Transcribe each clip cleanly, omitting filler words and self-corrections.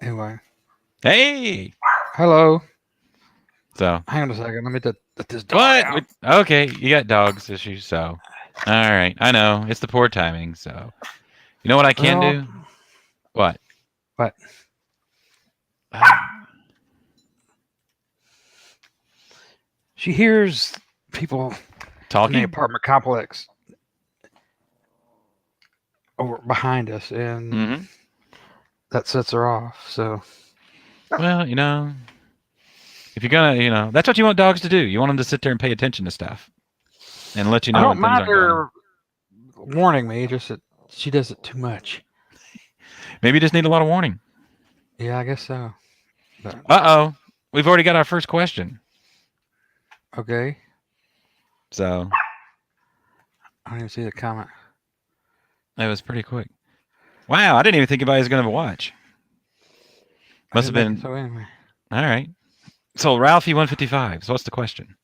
Anyway, Hey. hello. So Hang on a second. Let me let this dog what? out. Okay, you got dogs issues. So all right, I know it's the poor timing. So you know what I can Well, do? What? but she hears people in the Talking? apartment complex over behind us, and Mm-hmm. that sets her off. So Well, if you're gonna, that's what you want dogs to do. You want them to sit there and pay attention to stuff and let you I know don't when things mind aren't going. her warning me, just that she does it too much. Maybe you just need a lot of warning. Yeah, I guess so. But Uh-oh. We've already got our first question. okay, So I don't even see the comment. that was pretty quick. Wow, I didn't even think anybody was gonna watch. I Must have didn't think been so anyway. all right. So Ralphie 155. So what's the question?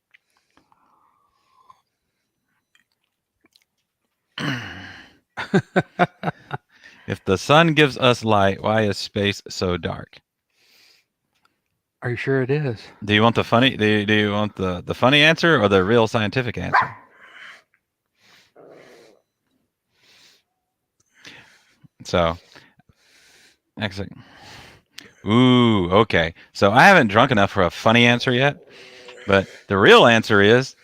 If the sun gives us light, why is space so dark? Are you sure it is? Do you want the funny? Do you want the funny answer or the real scientific answer? So, excellent. Ooh, okay. So I haven't drunk enough for a funny answer yet, but the real answer is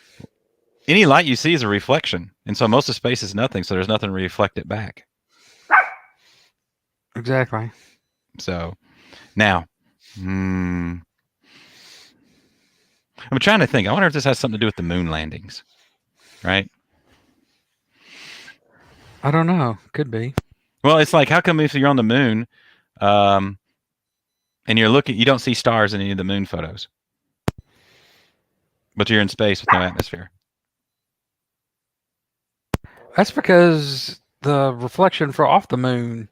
any light you see is a reflection, and so most of space is nothing. So there's nothing to reflect it back. Exactly. So now, hmm, I'm trying to think. I wonder if this has something to do with the moon landings, right? I don't know. Could be. Well, it's like how come if you're on the moon, um, and you're looking, you don't see stars in any of the moon photos, but you're in space with no atmosphere. That's because the reflection for off the moon,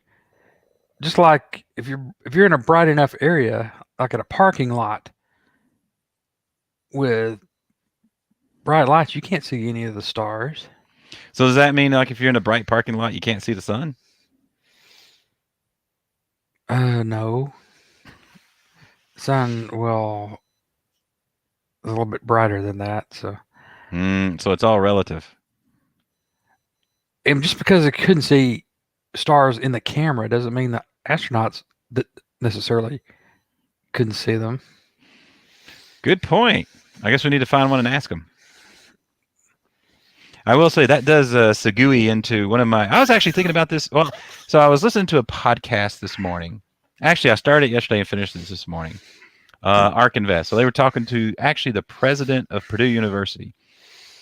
just like if you're in a bright enough area, like at a parking lot with bright lights, you can't see any of the stars. So does that mean like if you're in a bright parking lot, you can't see the sun? No. Sun, well, a little bit brighter than that. So, So it's all relative. and just because it couldn't see stars in the camera doesn't mean that astronauts that necessarily couldn't see them. Good point. I guess we need to find one and ask them. I will say that does segue into one of my. I was actually thinking about this. Well, so I was listening to a podcast this morning. Actually, I started yesterday and finished this morning. Ark Invest. So they were talking to actually the president of Purdue University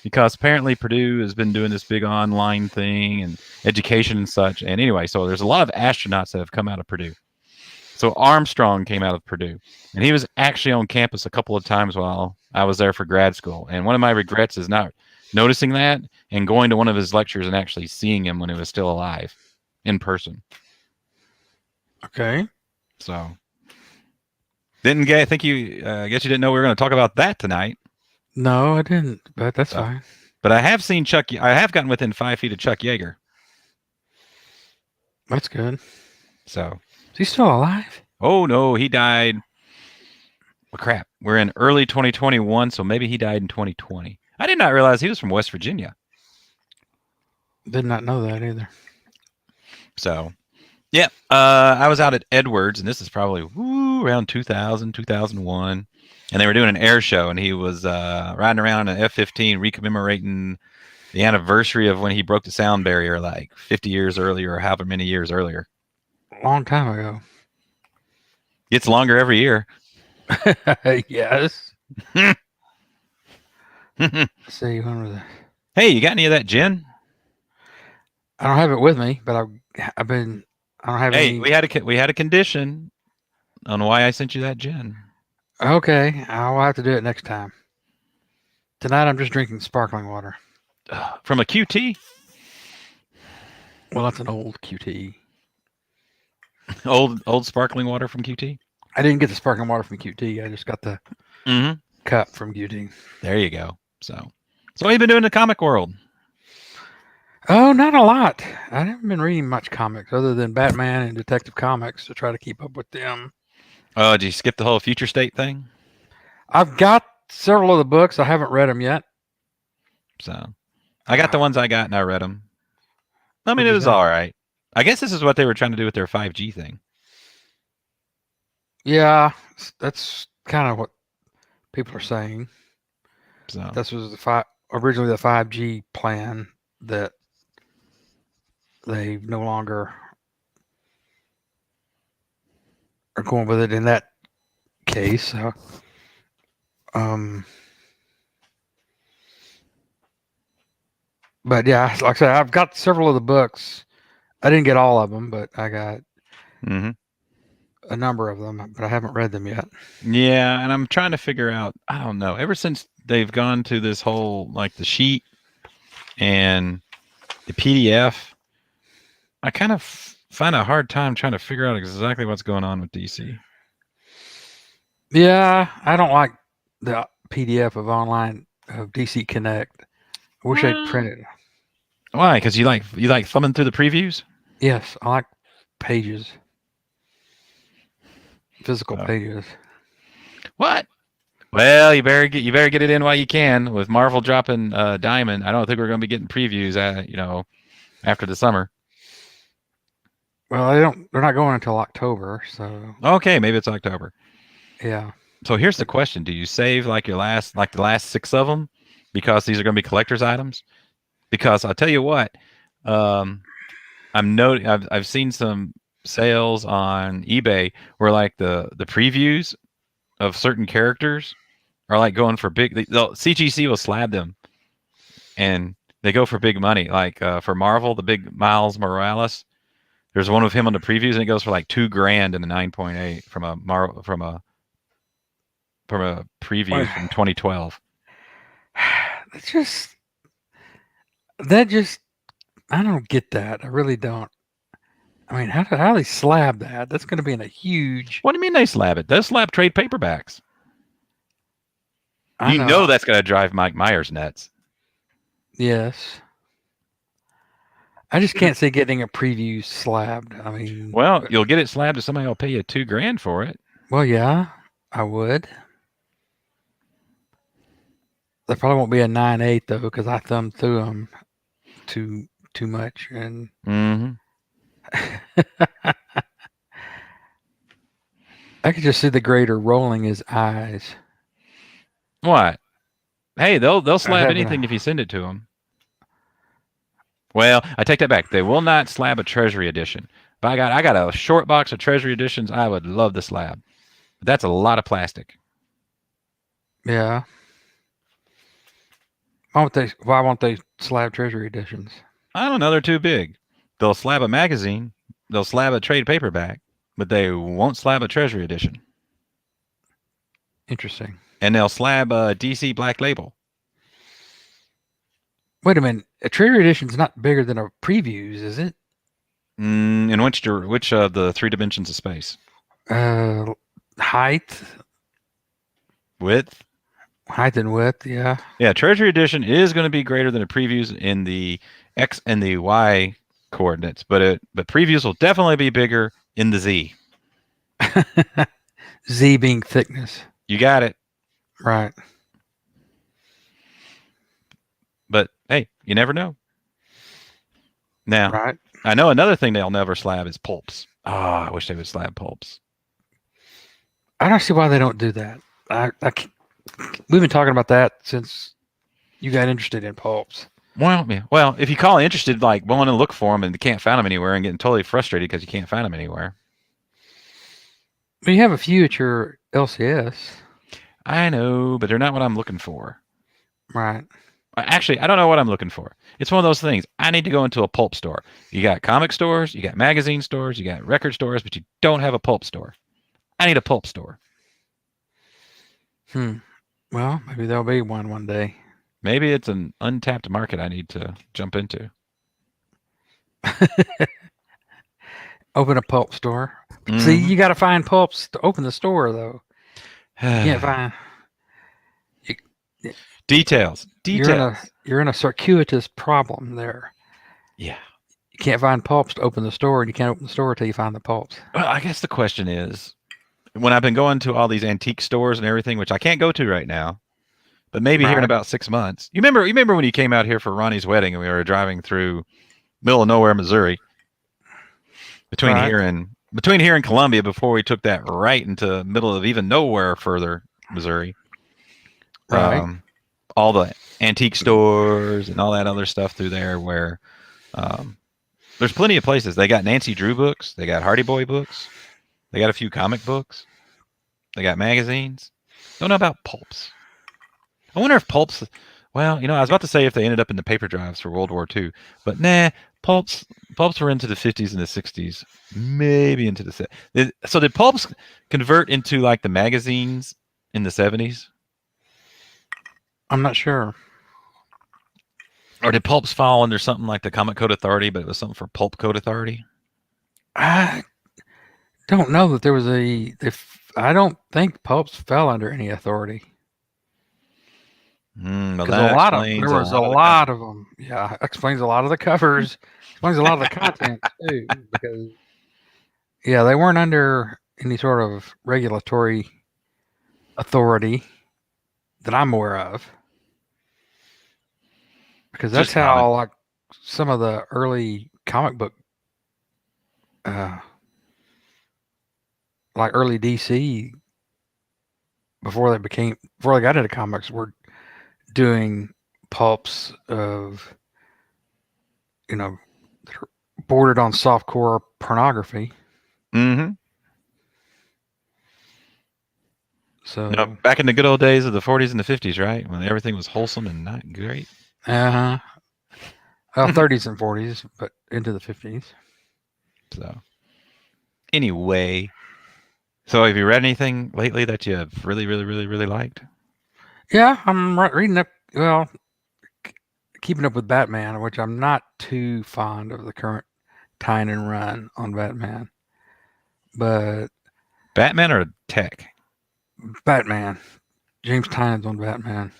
because apparently Purdue has been doing this big online thing and education and such. And anyway, so there's a lot of astronauts that have come out of Purdue. So Armstrong came out of Purdue, and he was actually on campus a couple of times while I was there for grad school. And one of my regrets is not noticing that and going to one of his lectures and actually seeing him when he was still alive in person. Okay. So didn't get. I think you. I guess you didn't know we were going to talk about that tonight. No, I didn't, but that's So, fine. but I have seen Chuck. I have gotten within 5 feet of Chuck Yeager. That's good. So, Is he still alive? oh no, he died. Well, crap. We're in early 2021, so maybe he died in 2020. I did not realize he was from West Virginia. Did not know that either. So, yeah, I was out at Edwards, and this is probably around 2000, 2001. And they were doing an air show, and he was riding around in an F-15 recommemorating the anniversary of when he broke the sound barrier like 50 years earlier or however many years earlier. Long time ago. Gets longer every year. Yes. Hey, Let's see, when was you got any of that gin? I don't have it with me, but I've been. I don't have Hey, any. we had a condition on why I sent you that gin. Okay, I'll have to do it next time. Tonight I'm just drinking sparkling water. From a QT? Well, that's an old QT. Old sparkling water from QT? I didn't get the sparkling water from QT. I just got the cup from QT. There you go. So what have you been doing in the comic world? Oh, not a lot. I haven't been reading much comics other than Batman and Detective Comics to try to keep up with them. Oh, did you skip the whole future state thing? I've got several of the books. I haven't read them yet. So I got the ones I got and I read them. I mean, What'd it you was think? all right. I guess this is what they were trying to do with their 5G thing. Yeah, that's kind of what people are saying. So This was originally the 5G plan that they no longer are going with it in that case. Um, but yeah, like I said, I've got several of the books. I didn't get all of them, but I got hmm a number of them, but I haven't read them yet. yeah, and I'm trying to figure out. I don't know. Ever since they've gone to this whole like the sheet and the PDF, I kind of find a hard time trying to figure out exactly what's going on with DC. Yeah, I don't like the PDF of online of DC Connect. I wish they'd Well, print it. why? Because you like thumbing through the previews. Yes, I like pages, physical Oh. pages. What? Well, you better get it in while you can. With Marvel dropping Diamond, I don't think we're going to be getting previews. After the summer. Well, they're not going until October, so Okay, maybe it's October. yeah. So here's the question: do you save like the last 6 of them because these are going to be collector's items? Because I'll tell you what, um, I've seen some sales on eBay where like the previews of certain characters are like going for big. CGC will slab them, and they go for big money. Like for Marvel, the big Miles Morales. There's one of him on the previews, and it goes for like $2,000 in the 9.8 from a preview from 2012. It's just that just I don't get that. I really don't. I mean, how do they slab that? That's going to be in a huge. What do you mean they slab it? They slab trade paperbacks. I You know know. that's going to drive Mike Myers nuts. Yes. I just can't see getting a preview slabbed. I mean, Well, you'll get it slabbed if somebody will pay you $2,000 for it. well, yeah, I would. There probably won't be a 9.8 though, because I thumbed through them too much, and Mm-hmm. I could just see the grader rolling his eyes. What? Hey, they'll slab Having anything a, if you send it to them. Well, I take that back. They will not slab a Treasury edition. But I got a short box of Treasury editions. I would love the slab. But that's a lot of plastic. yeah. Why won't they slab treasury editions? I don't know. They're too big. They'll slab a magazine. They'll slab a trade paperback, but they won't slab a Treasury edition. Interesting. And they'll slab a DC Black Label. Wait a minute. A treasury edition's not bigger than a previews, is it? In which of the 3 dimensions of space? Height, Width? height and width. Yeah. Yeah, Treasury edition is going to be greater than a previews in the X and the Y coordinates, but previews will definitely be bigger in the Z. Z being thickness. You got it. Right. But hey, you never know. Now, Right. I know another thing they'll never slab is pulps. Oh, I wish they would slab pulps. I don't see why they don't do that. We've been talking about that since you got interested in pulps. Well, yeah. Well, if you call interested, like going to look for them and you can't find them anywhere and getting totally frustrated because you can't find them anywhere. Well, you have a few at your LCS. I know, but they're not what I'm looking for. Right. Actually, I don't know what I'm looking for. It's one of those things. I need to go into a pulp store. You got comic stores, you got magazine stores, you got record stores, but you don't have a pulp store. I need a pulp store. Well, maybe there'll be one day. Maybe it's an untapped market I need to jump into. Open a pulp store. Mhm. See, you got to find pulps to open the store, though. You can't find. Details. You're in a circuitous problem there. Yeah. You can't find pulps to open the store, and you can't open the store until you find the pulps. Well, I guess the question is, when I've been going to all these antique stores and everything, which I can't go to right now, but maybe here in Right. about 6 months. You remember when you came out here for Ronnie's wedding and we were driving through middle of nowhere, Missouri, Right. between here and Columbia before we took that right into middle of even nowhere further, Missouri. Right. All the antique stores and all that other stuff through there where there's plenty of places. They got Nancy Drew books, they got Hardy Boy books, they got a few comic books, they got magazines. Don't know about pulps. I wonder if pulps. Well, I was about to say if they ended up in the paper drives for World War II, but nah. Pulps were into the 50s and the 60s, maybe into the So did pulps convert into like the magazines in the 70s, I'm not sure. or did pulps fall under something like the Comic Code Authority, but it was something for Pulp Code Authority? I don't know that there was I don't think pulps fell under any authority Well, because that explains there was a of the cover. lot of them. Yeah, explains a lot of the covers. Explains a lot of the content too. Because yeah, they weren't under any sort of regulatory authority that I'm aware of. Because that's Just comic. how like some of the early comic book, uh, like early DC before they got into comics, were doing pulps of that are bordered on softcore pornography. Mm-hmm. So Back in the good old days of the 40s and the 50s, right? When everything was wholesome and not great. uh huh, 30s and 40s, but into the 50s. So, anyway, so have you read anything lately that you have really, really, really, really liked? Yeah, I'm reading up. Well, keeping up with Batman, which I'm not too fond of the current Tynan run on Batman, but Batman or tech? Batman, James Tynan's on Batman.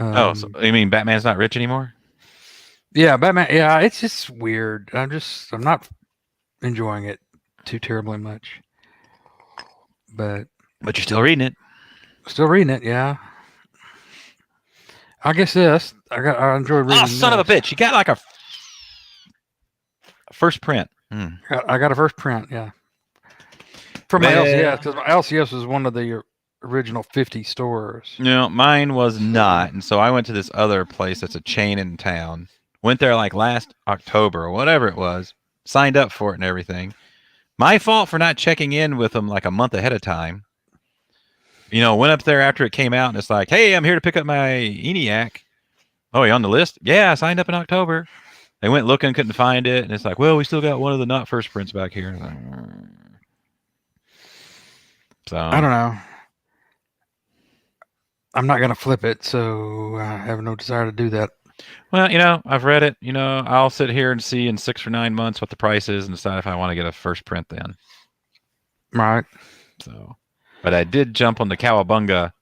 Oh, so you mean Batman's not rich anymore? Yeah, Batman. Yeah, it's just weird. I'm not enjoying it too terribly much, but But you're still reading it. still reading it. Yeah, I guess this. I enjoy reading. Oh, son of a bitch! You got like a first print. I got a first print. Yeah, from my LCS, because my LCS was one of the original 50 stores. No, mine was not, and so I went to this other place that's a chain in town. Went there like last October or whatever it was. Signed up for it and everything. My fault for not checking in with them like a month ahead of time. Went up there after it came out, and it's like, hey, I'm here to pick up my ENIAC. Oh, you on the list? Yeah, I signed up in October. They went looking, couldn't find it, and it's like, well, we still got one of the not first prints back here. So I don't know. I'm not gonna flip it, so I have no desire to do that. Well, I've read it. I'll sit here and see in 6 or 9 months what the price is and decide if I want to get a first print then. Right. So, but I did jump on the Cowabunga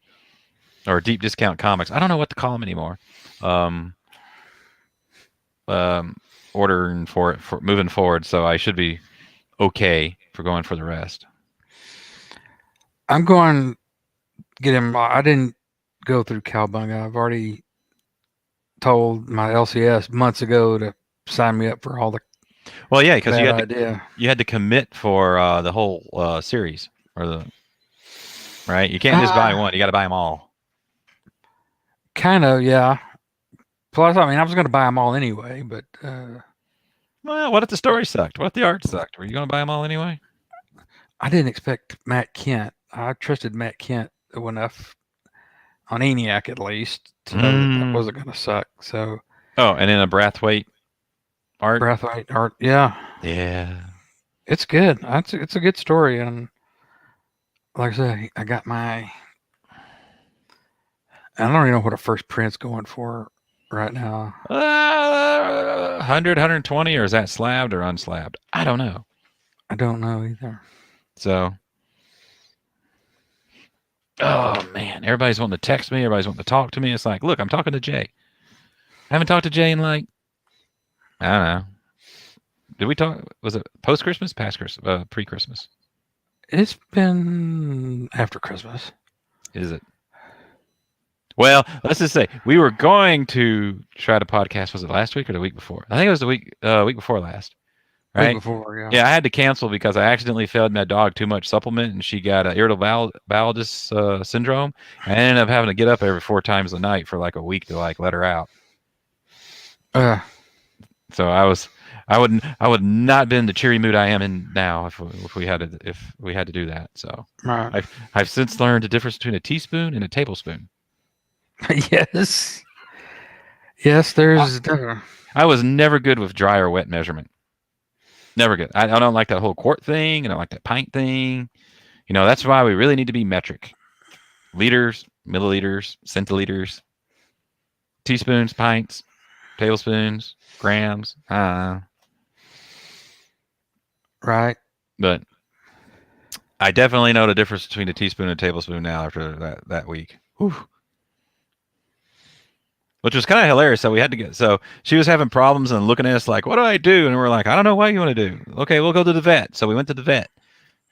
or Deep Discount Comics. I don't know what to call them anymore. Ordering for it for moving forward, so I should be okay for going for the rest. I'm going get him. I didn't go through Cowabunga. I've already told my LCS months ago to sign me up for all the. Well, yeah, because idea. You had to commit for the whole series or the right. You can't just buy one; you got to buy them all. Kind of, yeah. Plus, I mean, I was going to buy them all anyway, but. Well, what if the story sucked? What if the art sucked? Were you going to buy them all anyway? I didn't expect Matt Kent. I trusted Matt Kent enough on ENIAC at least to know that wasn't going to suck. So. Oh, and then a Brathwaite art. Brathwaite art, yeah. Yeah. It's good. It's a good story, and like I said, I got my. I don't even know what a first print's going for right now. 100, 120, or is that slabbed or unslabbed? I don't know. I don't know either. So, oh man, everybody's wanting to text me. Everybody's wanting to talk to me. It's like, look, I'm talking to Jay. I haven't talked to Jay in like, I don't know. Did we talk? Was it post Christmas, past Christmas, pre Christmas? It's been after Christmas. Is it? Well, let's just say we were going to try to podcast. Was it last week or the week before? I think it was the week before last. Week Right? before, yeah. Yeah, I had to cancel because I accidentally fed my dog too much supplement, and she got irritable bowel syndrome. I ended up having to get up every 4 times a night for like a week to like let her out. So I would not been the cheery mood I am in now if we had to do that. So Right. I've since learned the difference between a teaspoon and a tablespoon. Yes. Yes, there's. I was never good with dry or wet measurement. Never good. I don't like that whole quart thing. I don't like that pint thing. That's why we really need to be metric. Liters, milliliters, centiliters, teaspoons, pints, tablespoons, grams. Right. But I definitely know the difference between a teaspoon and a tablespoon now after that week. Whew. Which was kind of hilarious. So she was having problems and looking at us like, what do I do? And we're like, I don't know what you want to do. Okay, we'll go to the vet. So we went to the vet.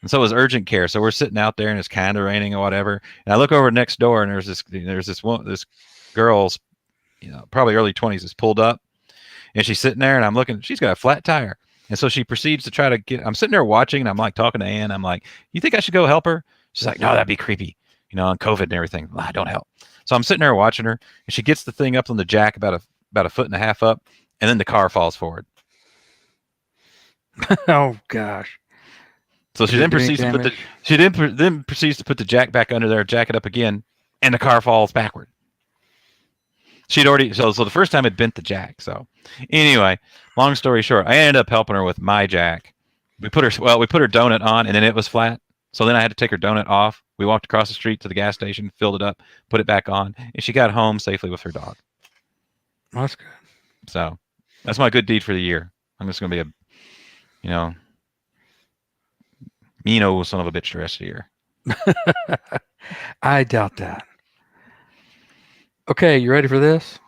And so it was urgent care. So we're sitting out there and it's kind of raining or whatever. And I look over next door and there's this girl's, probably early 20s is pulled up. And she's sitting there and I'm looking, she's got a flat tire. And so she proceeds to try to I'm sitting there watching and I'm like talking to Ann. I'm like, you think I should go help her? She's like, no, that'd be creepy. On COVID and everything. Don't help. So I'm sitting there watching her, and she gets the thing up on the jack about a foot and a half up, and then the car falls forward. Oh gosh! So she then proceeds to put the jack back under there, jack it up again, and the car falls backward. She'd already so the first time it bent the jack. So anyway, long story short, I ended up helping her with my jack. We put her donut on, and then it was flat. So then I had to take her donut off. We walked across the street to the gas station, filled it up, put it back on, and she got home safely with her dog. That's good. So that's my good deed for the year. I'm just going to be mean old son of a bitch the rest of the year. I doubt that. Okay, you ready for this?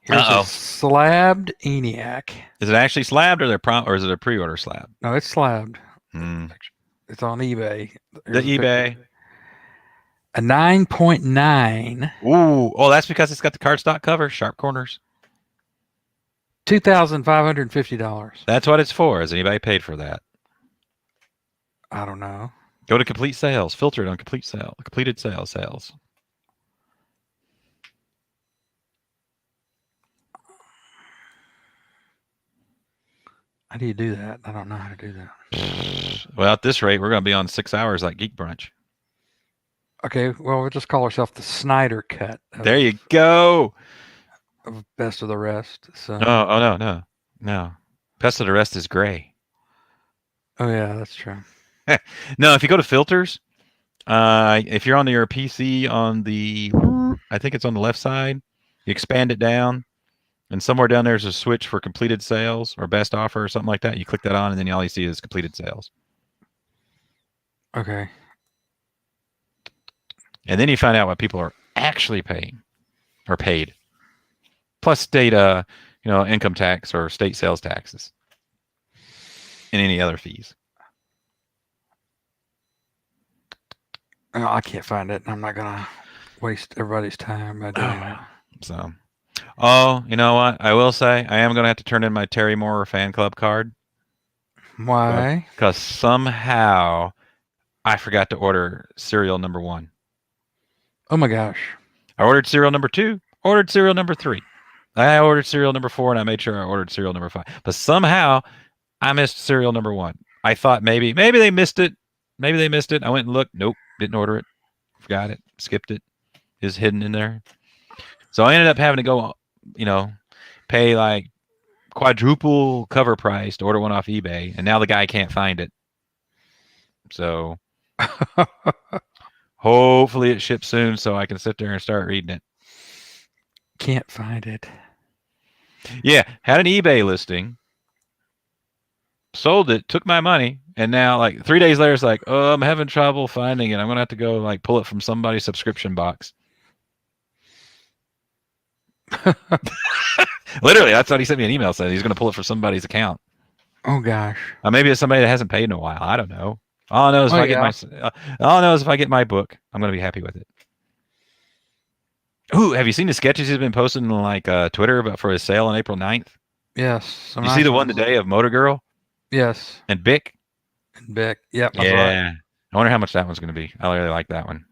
Here's a slabbed ENIAC. Is it actually slabbed or is it a pre-order slab? No, it's slabbed. Mm. It's on eBay. The eBay. A 9.9. Ooh. Oh, that's because it's got the cardstock cover, sharp corners. $2,550. That's what it's for. Has anybody paid for that? I don't know. Go to complete sales. Filter it on completed sales. How do you do that? I don't know how to do that. Well, at this rate, we're going to be on 6 hours like Geek Brunch. Okay, well, we'll just call ourselves the Snyder Cut. There you go. Of Best of the Rest. So. No. Best of the Rest is gray. Oh yeah, that's true. No, if you go to filters, if you're on your PC I think it's on the left side, you expand it down. And somewhere down there's a switch for completed sales or best offer or something like that. You click that on, and then all you see is completed sales. Okay. And then you find out what people are actually paying or paid, plus state, income tax or state sales taxes, and any other fees. Oh, I can't find it. I'm not gonna waste everybody's time by doing that. So. Oh, you know what? I will say I am going to have to turn in my Terry Moore fan club card. Why? Because somehow I forgot to order cereal number 1. Oh my gosh. I ordered cereal number 2, ordered cereal number 3. I ordered cereal number 4, and I made sure I ordered cereal number 5. But somehow I missed cereal number 1. I thought maybe they missed it. Maybe they missed it. I went and looked. Nope, didn't order it. Forgot it. Skipped it. It's hidden in there. So I ended up having to go, pay like quadruple cover price to order one off eBay, and now the guy can't find it. So hopefully it ships soon so I can sit there and start reading it. Can't find it. Yeah, had an eBay listing, sold it, took my money, and now like 3 days later it's like, oh, I'm having trouble finding it. I'm going to have to go like pull it from somebody's subscription box. Literally, that's what he sent me an email saying he's going to pull it from somebody's account. Oh gosh. Maybe it's somebody that hasn't paid in a while. I don't know. All I know is if Oh, I get yeah. all I know is if I get my book, I'm gonna be happy with it. Ooh, have you seen the sketches he's been posting on like Twitter about for his sale on April 9th? Yes. Some You see nice the one ones. today of Motor Girl Yes. and Bic? And Beck. Yep, I saw it. Yeah. I wonder how much that one's gonna be. I really like that one.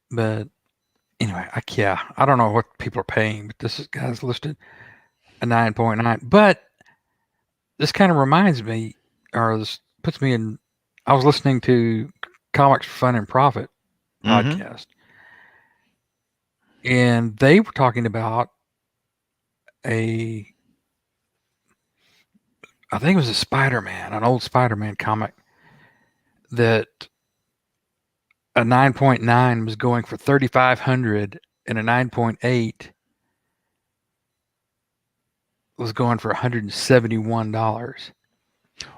But anyway, I don't know what people are paying, but this guy's listed a 9.9. But this kind of reminds me, or this puts me in. I was listening to Comics for Fun and Profit Mm-hmm. podcast, and they were talking about a, I think it was a Spider-Man, an old Spider-Man comic that a 9.9 was going for 3,500, and a 9.8 was going for $171.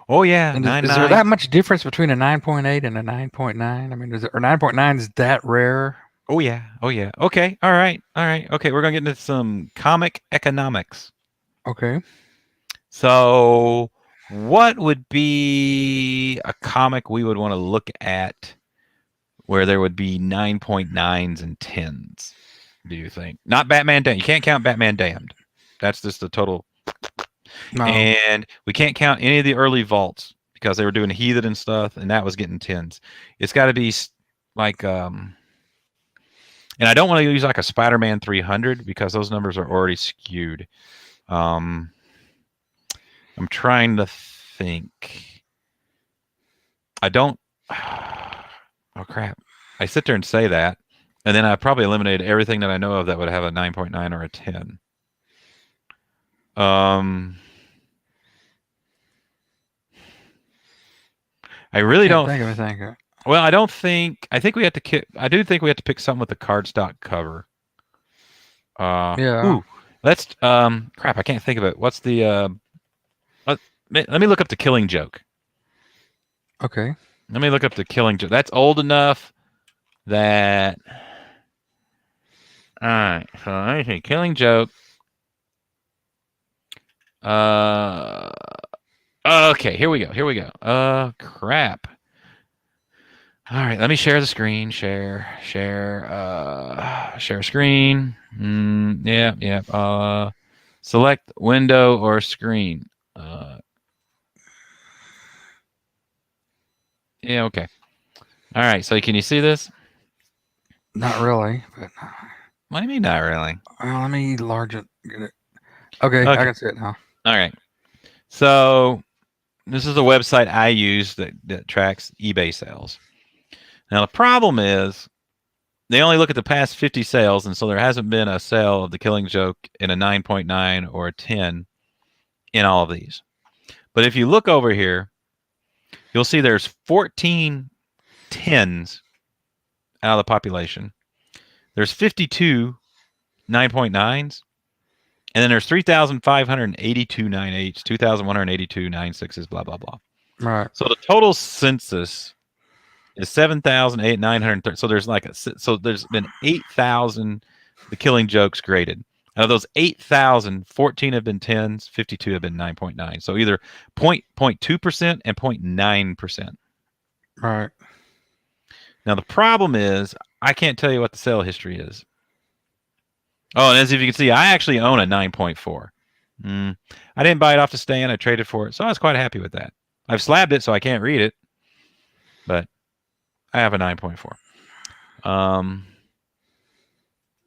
Oh yeah, And nine is there nine. that much difference between a 9.8 and a 9.9? I mean, is it, or 9.9 is that rare? Oh yeah. Oh yeah. Okay. All right. All right. Okay. We're gonna get into some comic economics. Okay. So, what would be a comic we would want to look at where there would be 9.9s and 10s? Do you think? Not Batman Damned. You can't count Batman Damned. That's just the total. No. And we can't count any of the early vaults because they were doing Heathen and stuff, and that was getting 10s. It's got to be like and I don't want to use like a Spider-Man 300 because those numbers are already skewed. I'm trying to think. I don't. Oh crap! I sit there and say that, and then I probably eliminated everything that I know of that would have a 9.9 or a 10. I really Can't don't. think of anything. Well, I don't think. I think we have to. I do think we have to pick something with the cardstock cover. Yeah. Ooh, let's. Crap! I can't think of it. What's the? Let me look up the Killing Joke. Okay. Let me look up the Killing Joke. That's old enough that. All right. So let me see. Killing Joke. Okay. Here we go. Here we go. Crap. All right. Let me share the screen. Share screen. Yeah. Yeah. Select window or screen. Yeah. Okay. All right. So can you see this? Not really, but What do you mean not really? well, let me enlarge it. Get it. Okay, I Okay. can see it now. All right. So this is a website I use that tracks eBay sales. Now the problem is they only look at the past 50 sales, and so there hasn't been a sale of the Killing Joke in a 9.9 or a 10 in all of these. But if you look over here, you'll see there's 14 10s out of the population. There's 52 9.9s, and then there's 3,582 9.8s, 2,182 9.6s, blah, blah, blah. Right. So the total census is 7,930. So there's like so there's been 8,000 the Killing Jokes graded. Out of those 8,000, 14 have been 10s, 52 have been 9.9. So either 0.2% and 0.9%. Right. Now the problem is I can't tell you what the sale history is. Oh, and as if you can see, I actually own a 9.4. I didn't buy it off the stand. I traded for it. So I was quite happy with that. I've slabbed it so I can't read it. But I have a 9.4.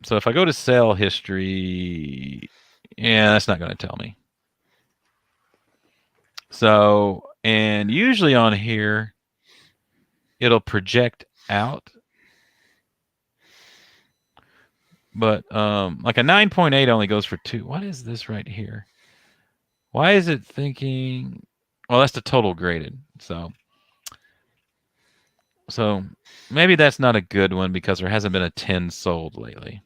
So if I go to sale history, yeah, that's not going to tell me. So, and usually on here, it'll project out. But like a 9.8 only goes for 2. What is this right here? Why is it thinking? Well, that's the total graded. So maybe that's not a good one because there hasn't been a 10 sold lately.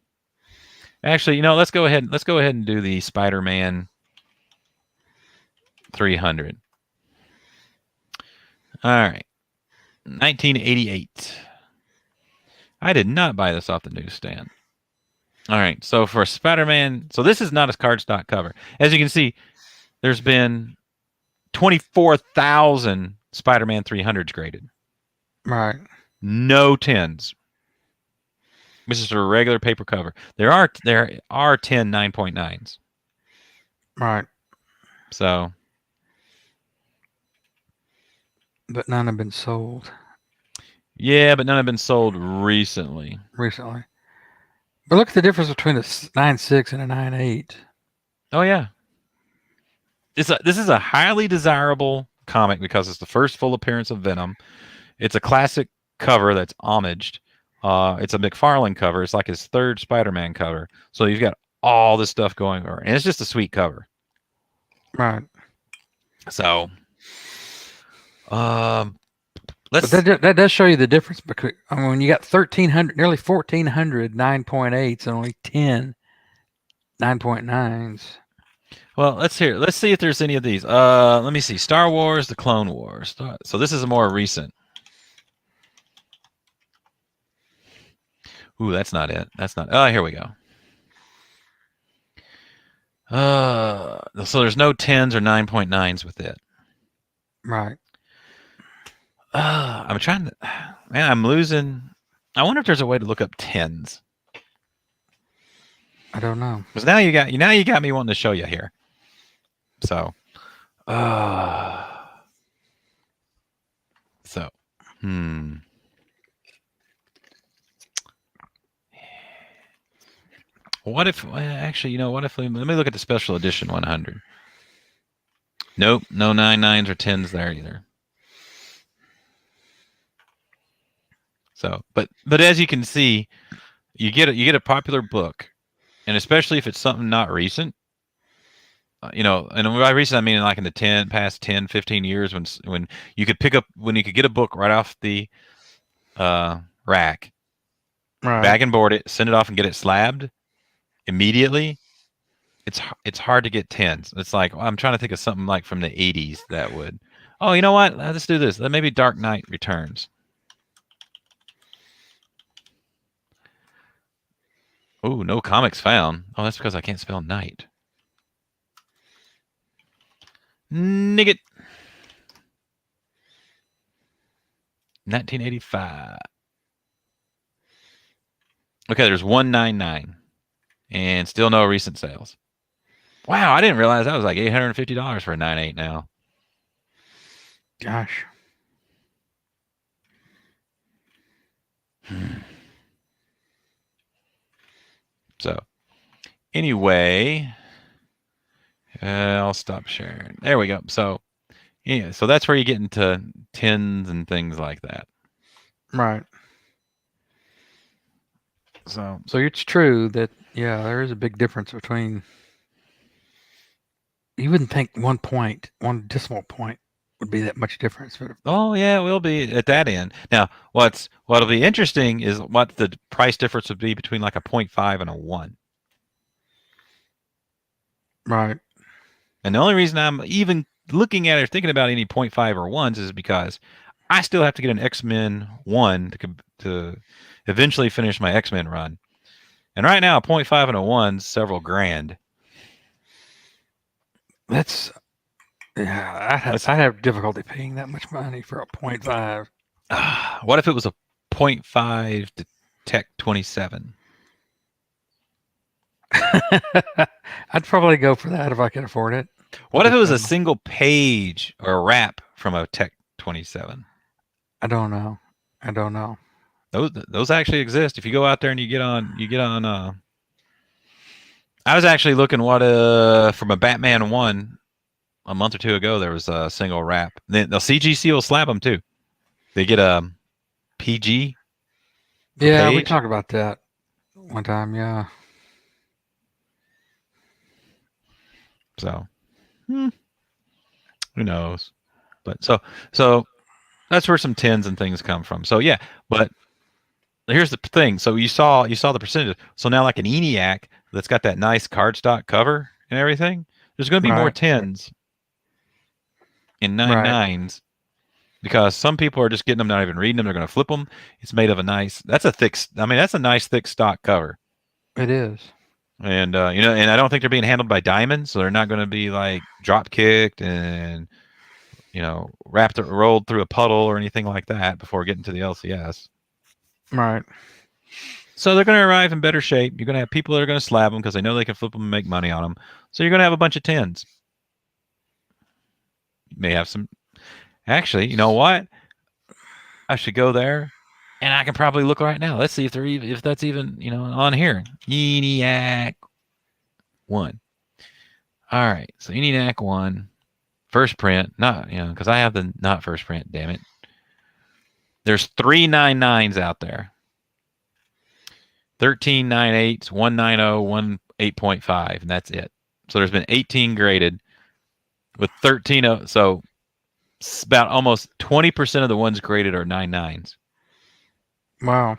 Actually, let's go ahead and do the Spider-Man 300. All right. 1988. I did not buy this off the newsstand. All right. So for Spider-Man, so this is not a cardstock cover. As you can see, there's been 24,000 Spider-Man 300s graded. Right. No 10s. This is a regular paper cover. There are 10 9.9s. Right. So, But none have been sold yeah, but none have been sold recently. recently. But look at the difference between a 9.6 and a 9.8. Oh yeah. This is a highly desirable comic because it's the first full appearance of Venom. It's a classic cover that's homaged. It's a McFarlane cover. It's like his third Spider-Man cover. So you've got all this stuff going on, and it's just a sweet cover. Right. So, But let's. that does show you the difference because when you got 1,300, nearly 1,400 9.8s and only 10 9.9s. Well, let's see if there's any of these. Let me see. Star Wars: The Clone Wars. So this is a more recent. Ooh, that's not it. That's not. Oh, here we go. So there's no 10s or 9.9s with it. Right. I'm trying to. Man, I'm losing. I wonder if there's a way to look up 10s. I don't know. Because now you got me wanting to show you here. So, What if actually, what if let me look at the special edition 100. Nope, no 9.9s or 10s there either. So, but as you can see, you get a popular book, and especially if it's something not recent. And by recent I mean like in the past 10, 15 years when you could get a book right off the rack, Right. bag and board it, send it off and get it slabbed immediately. It's hard to get 10s. It's like I'm trying to think of something like from the 80s that would. Oh, you know what? Let's do this. Maybe Dark Knight Returns. Oh, no comics found. Oh, that's because I can't spell night. Nigget. 1985. Okay, there's 199 and still no recent sales. Wow, I didn't realize that was like $850 for a 9.8 now. Gosh. So, anyway, I'll stop sharing. There we go. So, yeah, so that's where you get into 10s and things like that. Right. So it's true that there is a big difference between. You wouldn't think 1 decimal point would be that much difference. oh yeah, it will be at that end. Now, what'll be interesting is what the price difference would be between like a 0.5 and a 1. Right. And the only reason I'm even looking at it or thinking about any 0.5 or 1s is because I still have to get an X-Men 1 to eventually finish my X-Men run. And right now, a 0.5 and a 1's several grand. That's I'd have difficulty paying that much money for a 0.5. What if it was a 0.5 to Tech 27? I'd probably go for that if I could afford it. What if it was a single page or a wrap from a Tech 27? I don't know. Those actually exist. If you go out there and you get on I was actually looking from a Batman 1 a month or two ago. There was a single wrap. Then the CGC will slap them too. They get a PG. Yeah, page. we talked about that one time. Yeah. So, who knows? But so that's where some 10s and things come from. So yeah, but here's the thing. So you saw the percentage. So now like an ENIAC that's got that nice cardstock cover and everything, there's going to be more 10s and 9.9s because some people are just getting them, not even reading them. They're going to flip them. It's made of that's a nice thick stock cover. It is. And and I don't think they're being handled by Diamond, so they're not going to be like drop kicked and rolled through a puddle or anything like that before getting to the LCS. Right. So they're going to arrive in better shape. You're going to have people that are going to slab them because they know they can flip them and make money on them. So you're going to have a bunch of 10s. You may have some. Actually, you know what? I should go there, and I can probably look right now. Let's see if that's even on here. ENIAC 1. All right, so ENIAC 1, first print, not because I have the not first print. Damn it. There's 3 9.9s out there. 13 9.8s, 1.90, 1 8.5, and that's it. So there's been 18 graded with 13. So it's about almost 20% of the ones graded are 9.9s. Wow.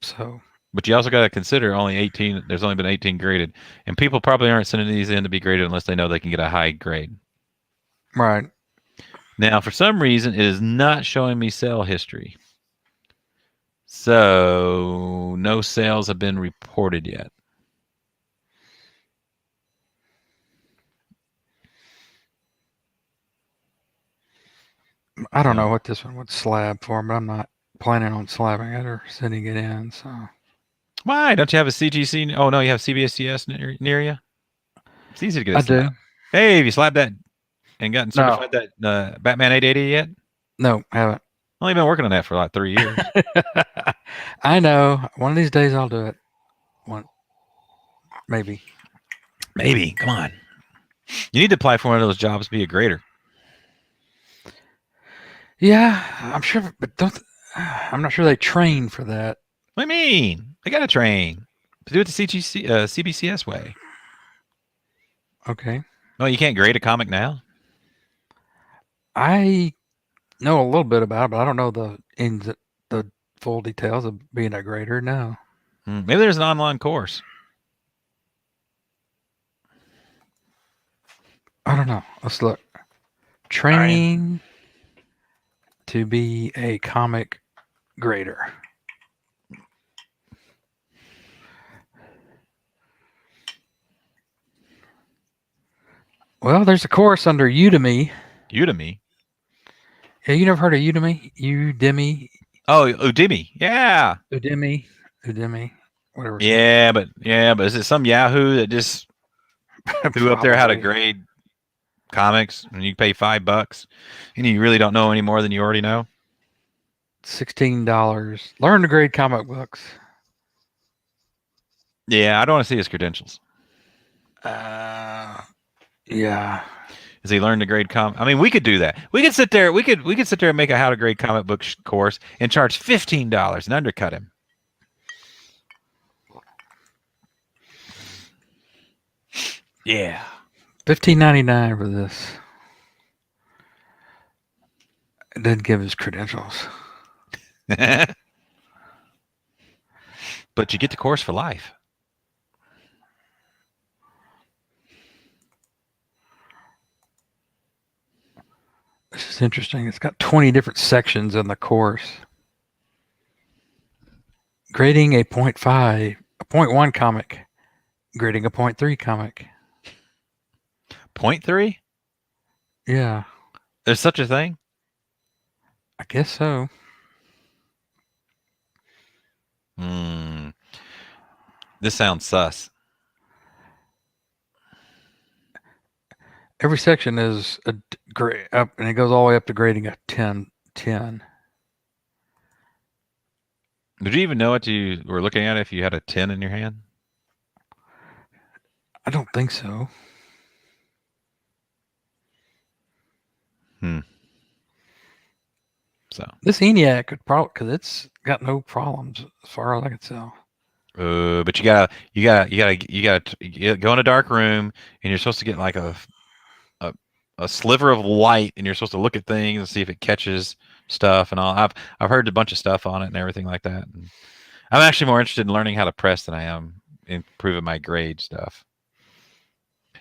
So, but you also got to consider there's only been 18 graded, and people probably aren't sending these in to be graded unless they know they can get a high grade. Right. Now, for some reason, it is not showing me sale history. So no sales have been reported yet. I don't know what this one would slab for, but I'm not planning on slabbing it or sending it in. So why don't you have a CGC? Oh no, you have CBSCS near you. It's easy to get. I do. Hey, have you slabbed that and gotten certified that Batman 880 yet? No, haven't. Only been working on that for like 3 years. I know. One of these days I'll do it. Maybe. Come on. You need to apply for one of those jobs. Be a grader. Yeah, I'm sure, but I'm not sure they train for that. What do you mean? They got to train. Do it the CBCS way. Okay. Oh, you can't grade a comic now? I know a little bit about it, but I don't know the full details of being a grader. No. Maybe there's an online course. I don't know. Let's look. Training to be a comic grader. Well, there's a course under Udemy. Udemy? Yeah, you never heard of Udemy? Udemy? Oh, Udemy. Yeah. Udemy. Whatever. Yeah, but is it some Yahoo that just threw up there how to grade comics and you pay $5 and you really don't know any more than you already know? $16. Learn to grade comic books. Yeah, I don't want to see his credentials. Yeah. Is he learned to grade comic? I mean, we could do that. We could sit there. We could sit there and make a how to grade comic book course and charge $15 and undercut him. Yeah. $15.99 for this. It didn't give his credentials. But you get the course for life. This is interesting. It's got 20 different sections in the course. Grading a 0.5, a 0.1 comic. Grading a 0.3 comic. 0.3? Yeah. There's such a thing? I guess so. This sounds sus. Every section is a grade up, and it goes all the way up to grading a 10. Did you even know what you were looking at if you had a 10 in your hand? I don't think so. So this ENIAC could probably, because it's got no problems as far as I can tell. But you gotta go in a dark room, and you're supposed to get like a sliver of light, and you're supposed to look at things and see if it catches stuff and all. I've heard a bunch of stuff on it and everything like that. And I'm actually more interested in learning how to press than I am in improving my grade stuff.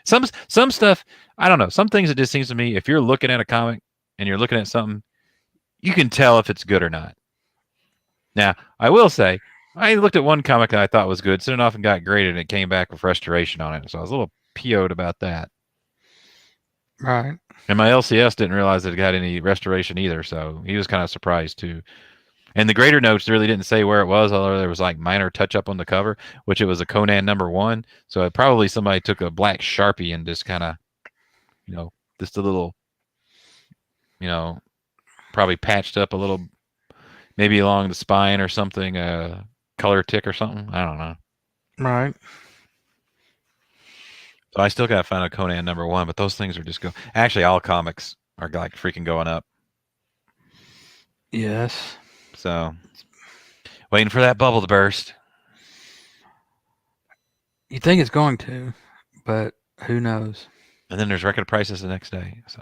Some stuff, I don't know. Some things it just seems to me, if you're looking at a comic and you're looking at something, you can tell if it's good or not. Now, I will say, I looked at one comic that I thought was good, sent it off and got graded, and it came back with restoration on it. So I was a little PO'd about that. Right. And my LCS didn't realize that it got any restoration either, so he was kind of surprised too. And the grader notes really didn't say where it was, although there was like minor touch up on the cover, which it was a Conan #1. So probably somebody took a black Sharpie and just kind of, just a little, probably patched up a little, maybe along the spine or something, a color tick or something. I don't know. Right. So I still got to find a Conan #1, but those things are just go. Actually, all comics are like freaking going up. Yes. So waiting for that bubble to burst. You think it's going to, but who knows? And then there's record prices the next day. So.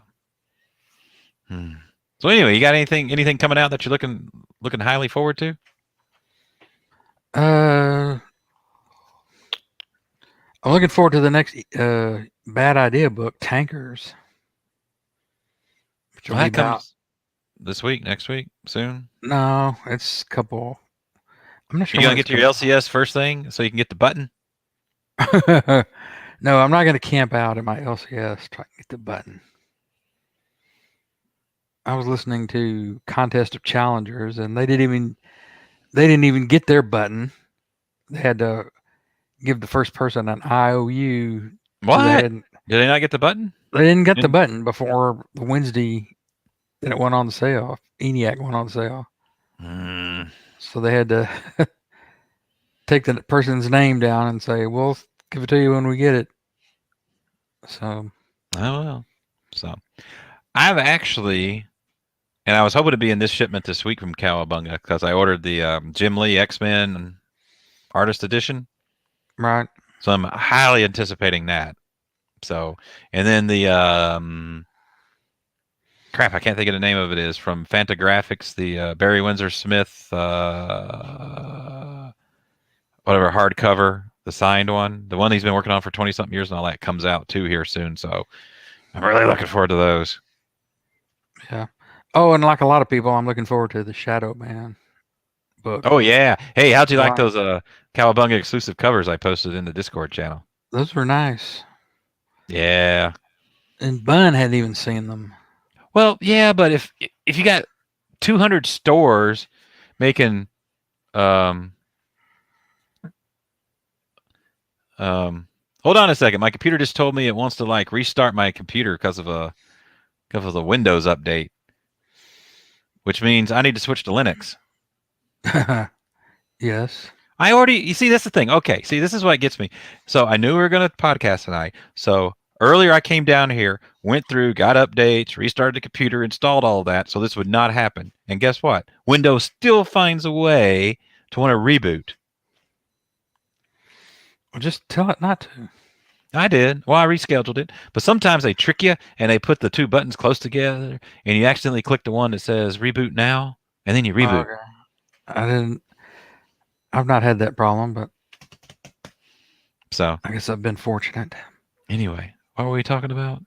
So anyway, you got anything coming out that you're looking highly forward to? I'm looking forward to the next Bad Idea book, Tankers. Which will Well, be that comes this week, next week, soon. No, it's a couple. I'm not sure. You gonna get to your LCS first thing so you can get the button? No, I'm not going to camp out at my LCS trying to get the button. I was listening to Contest of Challengers, and they didn't even get their button. They had to give the first person an IOU. What? Did they not get the button? They didn't get the button before the Wednesday that it went on sale. ENIAC went on sale. So they had to take the person's name down and say, we'll give it to you when we get it. So. Oh, well. So I've actually, and I was hoping to be in this shipment this week from Cowabunga because I ordered the Jim Lee X-Men Artist Edition. Right. So I'm highly anticipating that. So, and then the crap, I can't think of the name of it is from Fantagraphics, the Barry Windsor Smith whatever hardcover, the signed one, the one he's been working on for 20-something years and all that comes out too here soon. So I'm really looking forward to those. Yeah. Oh, and like a lot of people, I'm looking forward to the Shadow Man book. Oh yeah. Hey, how'd you like those Cowabunga exclusive covers I posted in the Discord channel? Those were nice. Yeah. And Bun hadn't even seen them. Well, yeah, but if you got 200 stores making hold on a second. My computer just told me it wants to like restart my computer because of the Windows update, which means I need to switch to Linux. Yes. You see, that's the thing. Okay, see, this is what gets me. So I knew we were going to podcast tonight. So earlier I came down here, went through, got updates, restarted the computer, installed all of that, so this would not happen. And guess what? Windows still finds a way to want to reboot. Well, just tell it not to. I did. Well, I rescheduled it. But sometimes they trick you and they put the two buttons close together and you accidentally click the one that says reboot now and then you reboot. Okay. I've not had that problem, but so I guess I've been fortunate. Anyway, what were we talking about?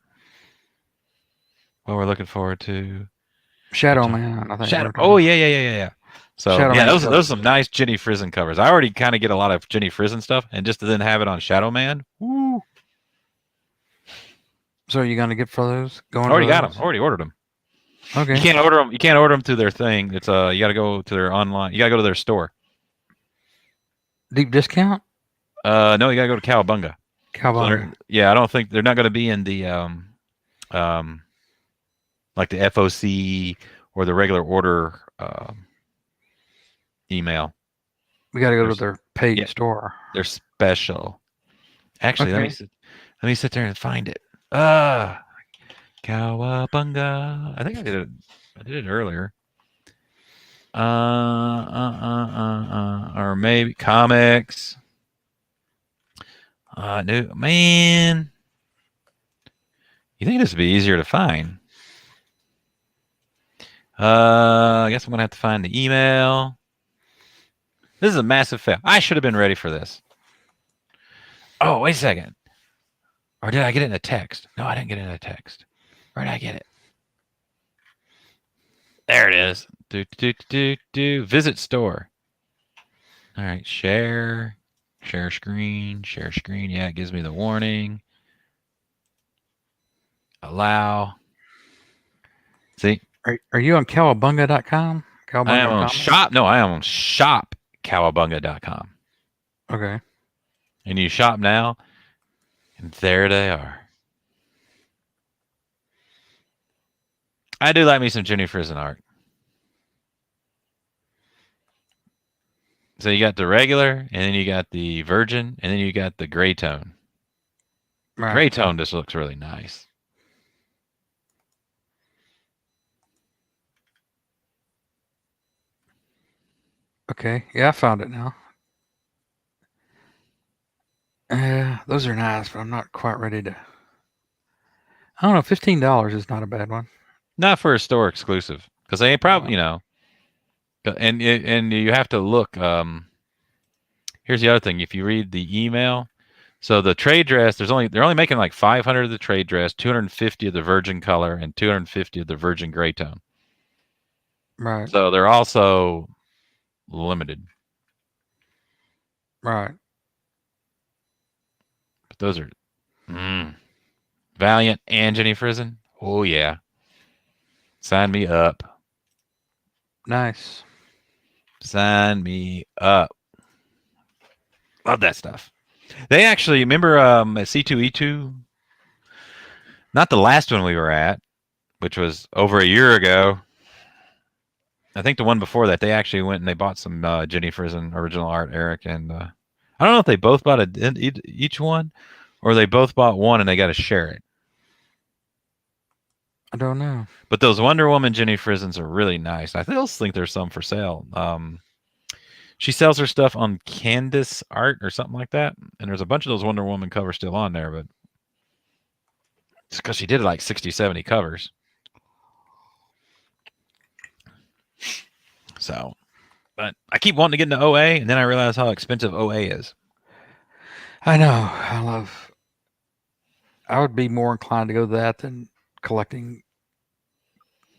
What we're looking forward to? Shadow Man, I think. Shadow. Oh yeah. So Shadow yeah, Man those are some nice Jenny Frizen covers. I already kind of get a lot of Jenny Frizen stuff, and just to then have it on Shadow Man. Woo. So are you gonna get for those? Already got them. Already ordered them. Okay. You can't order them. You can't order them through their thing. It's you got to go to their online. You got to go to their store. Deep discount? No, you got to go to Cowabunga. Cowabunga. So yeah, I don't think they're not going to be in the like the FOC or the regular order email. We got to go to their paid store. They're special. Actually, let me sit there and find it. Cowabunga. I think I did it earlier. Or maybe comics. No, man. You think this would be easier to find? I guess I'm gonna have to find the email. This is a massive fail. I should have been ready for this. Oh, wait a second. Or did I get it in a text? No, I didn't get it in a text. Where did I get it? There it is. Visit store. All right, share screen. Yeah, it gives me the warning. Allow. See, Are you on cowabunga.com? I am Cowabunga on Comics? shop. No, I am on shopcowabunga.com. Okay. And you shop now, and there they are. I do like me some Jenny Frison art. So you got the regular, and then you got the virgin, and then you got the gray tone. Right. Gray tone just looks really nice. Okay. Yeah, I found it now. Those are nice, but I'm not quite ready to. I don't know. $15 is not a bad one. Not for a store exclusive, because they probably, and you have to look. Here's the other thing: if you read the email, so the trade dress, they're only making like 500 of the trade dress, 250 of the virgin color, and 250 of the virgin gray tone. Right. So they're also limited. Right. But those are Valiant and Jenny Frison. Oh yeah, sign me up. Nice. Sign me up. Love that stuff. They actually remember at C2E2, not the last one we were at, which was over a year ago. I think the one before that, they actually went and they bought some Jenny Frison original art, Eric, and I don't know if they both bought each one, or they both bought one and they got to share it. I don't know. But those Wonder Woman Jenny Frisons are really nice. I still think there's some for sale. She sells her stuff on Candace Art or something like that, and there's a bunch of those Wonder Woman covers still on there, but it's because she did like 60, 70 covers. So, but I keep wanting to get into OA, and then I realize how expensive OA is. I know. I would be more inclined to go to that than collecting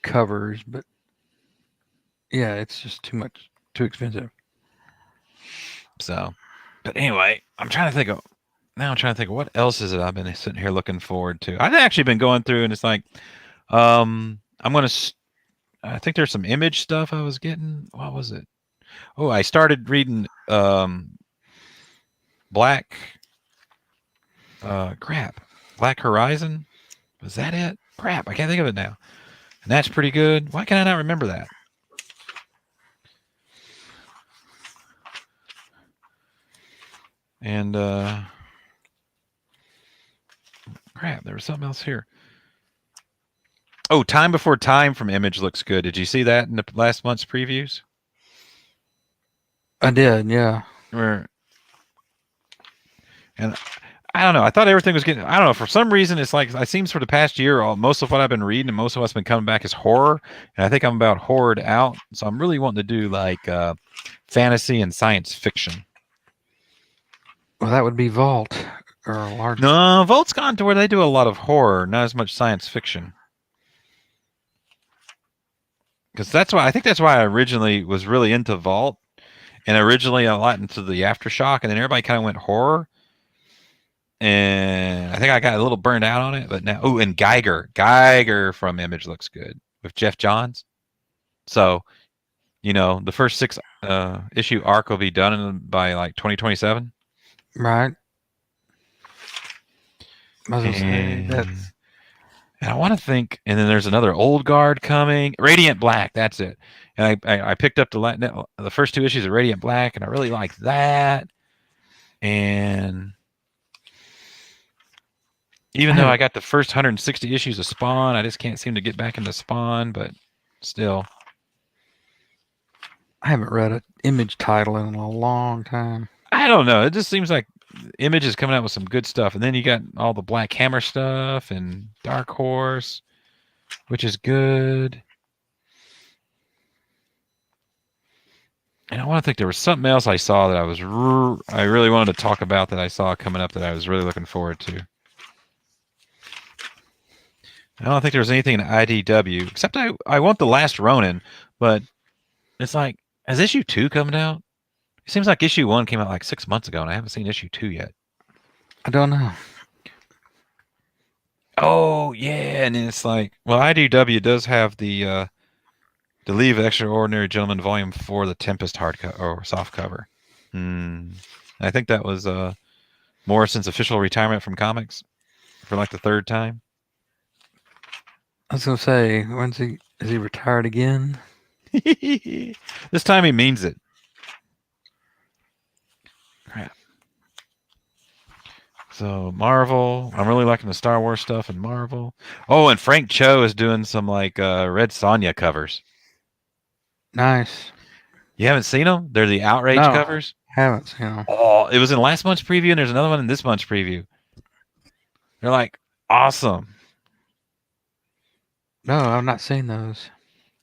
covers, but yeah, it's just too expensive. So, but anyway, I'm trying to think of what else is it I've been sitting here looking forward to. I've actually been going through, and it's like, I think there's some Image stuff I was getting. What was it? Oh, I started reading Black Horizon. Was that it? Crap, I can't think of it now. And that's pretty good. Why can I not remember that? And crap, there was something else here. Oh, Time Before Time from Image looks good. Did you see that in the last month's previews? I did, yeah. And I don't know. I thought everything was getting. I don't know. For some reason, it's like it seems for the past year, most of what I've been reading and most of what's been coming back is horror, and I think I'm about horrored out. So I'm really wanting to do like fantasy and science fiction. Well, that would be Vault or a large. No, Vault's gone to where they do a lot of horror, not as much science fiction. Because that's why I originally was really into Vault, and originally a lot into the Aftershock, and then everybody kind of went horror. And I think I got a little burned out on it, but now, and Geiger from Image looks good with Jeff Johns. So, the first 6 issue arc will be done by like 2027. Right. And I want to think, and then there's another Old Guard coming, Radiant Black. That's it. And I picked up the first 2 issues of Radiant Black, and I really like that. And even though I got the first 160 issues of Spawn, I just can't seem to get back into Spawn, but still. I haven't read an Image title in a long time. I don't know. It just seems like Image is coming out with some good stuff. And then you got all the Black Hammer stuff and Dark Horse, which is good. And I want to think there was something else I saw that I really wanted to talk about that I saw coming up that I was really looking forward to. I don't think there was anything in IDW, except I want The Last Ronin, but it's like, has issue 2 coming out? It seems like issue 1 came out like 6 months ago, and I haven't seen issue 2 yet. I don't know. Oh yeah, and it's like, well, IDW does have the Leave Extraordinary Gentleman Volume 4, the Tempest hardcover or soft cover. I think that was Morrison's official retirement from comics for like the third time. I was gonna say, is he retired again? This time he means it. Crap. So Marvel, I'm really liking the Star Wars stuff in Marvel. Oh, and Frank Cho is doing some like Red Sonja covers. Nice. You haven't seen them? They're the Outrage No, covers. haven't seen him. Oh, it was in last month's preview, and there's another one in this month's preview. They're like awesome. No, I've not seen those.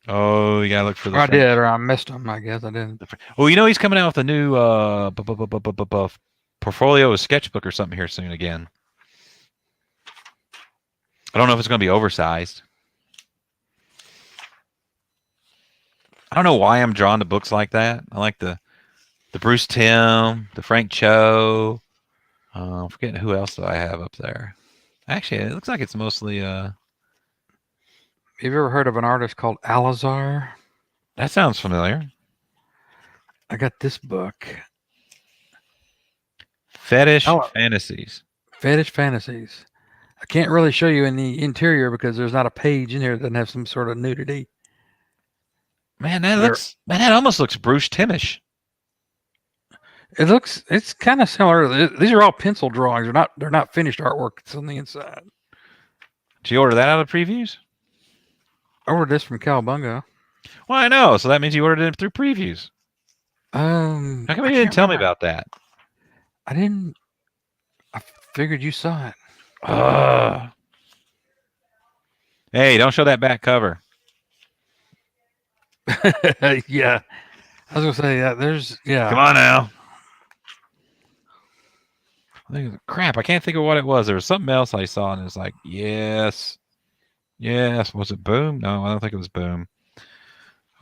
Oh, you gotta look for the. Or I did, or I missed them. I guess I didn't. Well, you know he's coming out with a new portfolio, a sketchbook or something here soon again. I don't know if it's going to be oversized. I don't know why I'm drawn to books like that. I like the Bruce Timm, the Frank Cho. I'm forgetting who else do I have up there. Actually, it looks like it's mostly. Have you ever heard of an artist called Alizar? That sounds familiar. I got this book. Fetish Oh. Fantasies. Fetish Fantasies. I can't really show you in the interior because there's not a page in here that doesn't have some sort of nudity. Man, that almost looks Bruce Timmish. It's kind of similar. These are all pencil drawings. They're not finished artwork. It's on the inside. Did you order that out of previews? I ordered this from Cowabunga. Well, I know. So that means you ordered it through previews. How come you didn't tell me about that? I didn't. I figured you saw it. Hey, don't show that back cover. Yeah. I was gonna say Come on now. Crap, I can't think of what it was. There was something else I saw, and it was like, yes. Was it Boom? No, I don't think it was Boom.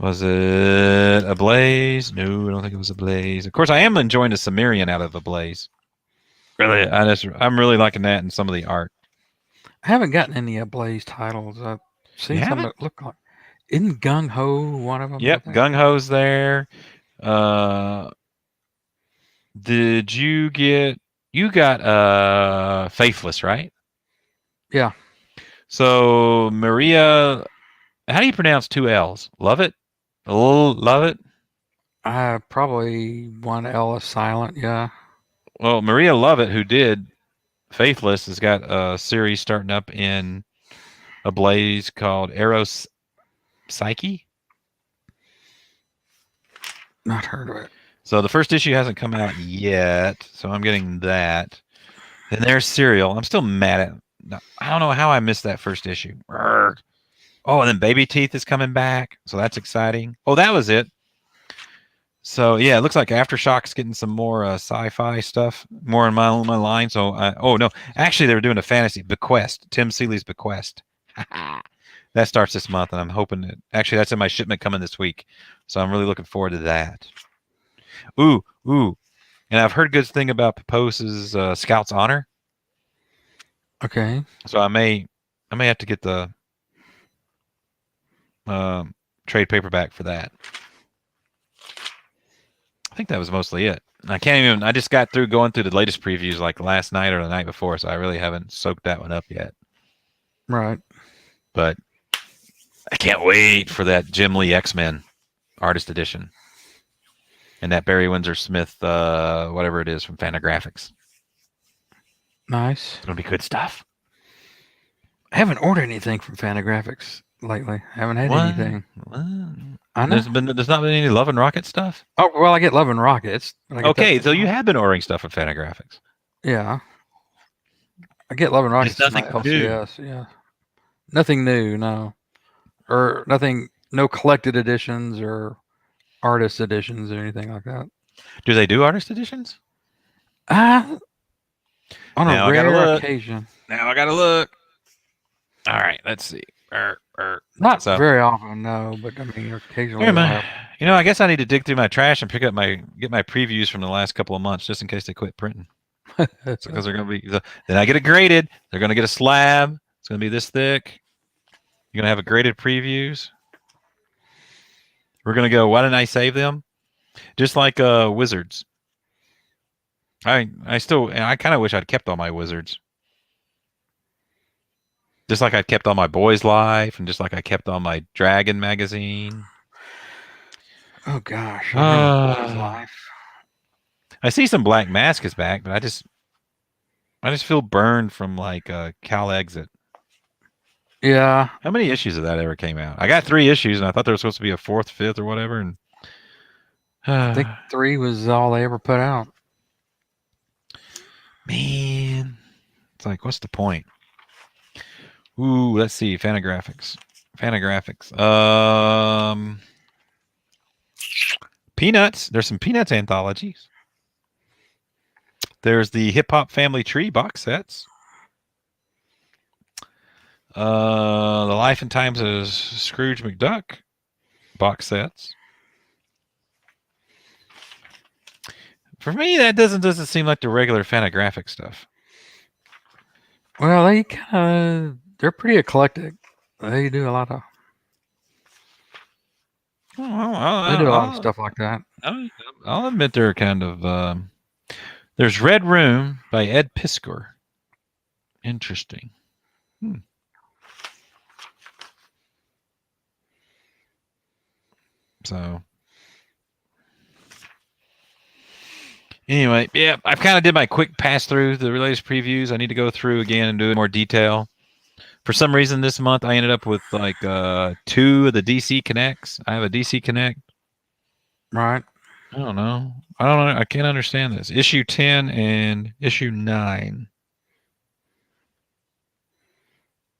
Was it Ablaze? No, I don't think it was Ablaze. Of course, I am enjoying the Sumerian out of Ablaze. Really, I'm really liking that and some of the art. I haven't gotten any Ablaze titles. I've seen some that look like. Isn't Gung Ho one of them? Yep, Gung Ho's there. Did you get? You got Faithless, right? Yeah. So Maria, how do you pronounce two L's? Love it? Love it? Probably one L is silent, yeah. Well, Maria Lovett, who did Faithless, has got a series starting up in Ablaze called Eros Psyche. Not heard of it. So the first issue hasn't come out yet, so I'm getting that. Then there's Serial. I'm still mad at. I don't know how I missed that first issue. Urgh. Oh, and then Baby Teeth is coming back, so that's exciting. Oh, that was it. So yeah, it looks like Aftershock's getting some more sci-fi stuff, more in my line. So oh no, actually they were doing a fantasy Bequest, Tim Seeley's Bequest. That starts this month, and I'm hoping that actually that's in my shipment coming this week. So I'm really looking forward to that. Ooh, and I've heard good thing about Papose's Scout's Honor. Okay. So I may have to get the trade paperback for that. I think that was mostly it. I just got through going through the latest previews like last night or the night before, so I really haven't soaked that one up yet. Right. But I can't wait for that Jim Lee X-Men artist edition. And that Barry Windsor Smith, whatever it is from Fantagraphics. Nice. It's going to be good stuff. I haven't ordered anything from Fantagraphics lately. I haven't had anything. I know. There's not been any Love and Rocket stuff? Oh, well, I get Love and Rockets. Okay, so you have been ordering stuff from Fantagraphics. Yeah. I get Love and Rockets. Nothing new. LCS, yeah. Nothing new, no. Or nothing, no collected editions or artist editions or anything like that. Do they do artist editions? On a rare occasion. Now I gotta look. All right, let's see. Not very often, no, but I mean occasionally. I guess I need to dig through my trash and get my previews from the last couple of months just in case they quit printing. Because they're gonna be then I get it graded. They're gonna get a slab. It's going to be this thick. You're going to have a graded previews. We're going to go, why didn't I save them? Just like Wizards. I kind of wish I'd kept all my Wizards. Just like I kept all my Boys Life, and just like I kept all my Dragon magazine. Oh gosh. I remember Boys Uh, Life. I see some Black Mask is back, but I just feel burned from like Cal Exit. Yeah. How many issues of that ever came out? I got 3 issues, and I thought there was supposed to be a 4th, 5th, or whatever. And I think 3 was all they ever put out. man, it's like, what's the point? Ooh, let's see, Fantagraphics. Peanuts. There's some Peanuts anthologies. There's the Hip Hop Family Tree box sets. The Life and Times of Scrooge McDuck box sets. For me, that doesn't seem like the regular Fantagraphic stuff. Well, they're pretty eclectic. They do a lot of stuff like that. I'll admit they're kind of. There's Red Room by Ed Piskor. Interesting. So. Anyway, yeah, I've kind of did my quick pass through the latest previews. I need to go through again and do it in more detail. For some reason, this month I ended up with like 2 of the DC Connects. I have a DC Connect. Right. I don't know. I can't understand this. Issue 10 and issue 9.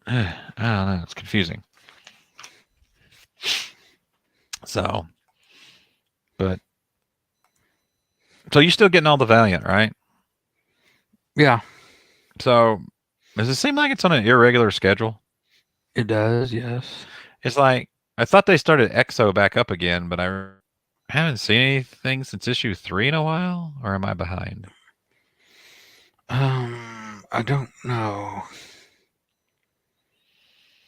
I don't know. It's confusing. So, but so you're still getting all the Valiant, right? Yeah, So, does it seem like it's on an irregular schedule? it does. Yes. It's like I thought they started EXO back up again, but I haven't seen anything since issue 3 in a while. Or am I behind? I don't know.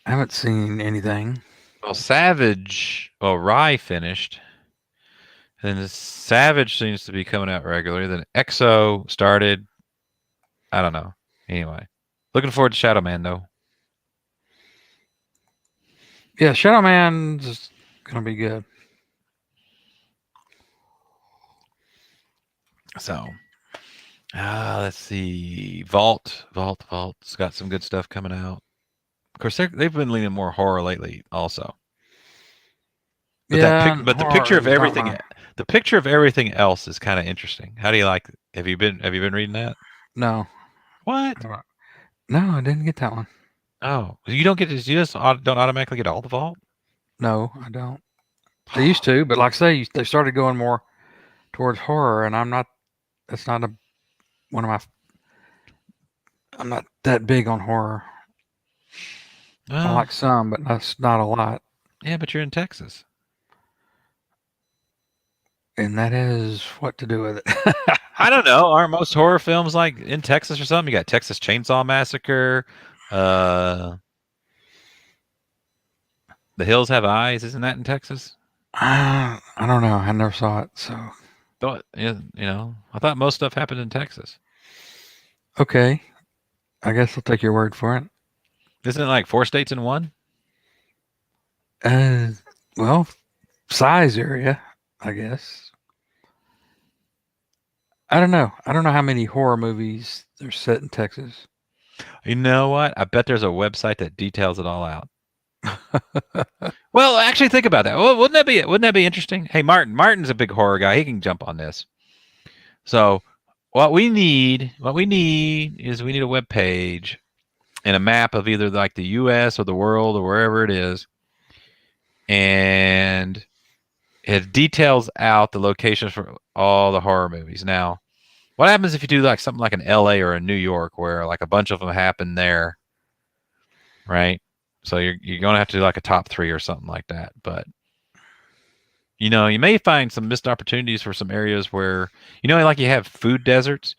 I haven't seen anything. Well, Rye finished. And then Savage seems to be coming out regularly. Then EXO started. I don't know. Anyway, looking forward to Shadow Man though. Yeah, Shadow Man's gonna be good. So, let's see. Vault's got some good stuff coming out. Of course, they've been leaning more horror lately, also. But yeah, the picture of everything, the picture of everything else is kind of interesting. How do you like it? Have you been reading that? No. What? No, I didn't get that one. Oh, you don't get to. You just don't automatically get all the Vault. No, I don't. They used to, but like I say, they started going more towards horror, and I'm not. That's not one of my. I'm not that big on horror. I like some, but that's not a lot. Yeah, but you're in Texas. And that is what to do with it. I don't know. Aren't most horror films like in Texas or something? You got Texas Chainsaw Massacre. The Hills Have Eyes. Isn't that in Texas? I don't know. I never saw it, so. I thought most stuff happened in Texas. Okay. I guess I'll take your word for it. Isn't it like 4 states in one? Well, size area, I guess. I don't know. I don't know how many horror movies are set in Texas. You know what? I bet there's a website that details it all out. Well, actually, think about that. Well, wouldn't that be interesting? Hey, Martin's a big horror guy. He can jump on this. So, what we need is we need a web page and a map of either like the U.S. or the world or wherever it is, and it details out the locations for all the horror movies. Now, what happens if you do like something like an L.A. or a New York where like a bunch of them happen there, right? So you're going to have to do like a top 3 or something like that. But, you may find some missed opportunities for some areas where, like you have food deserts.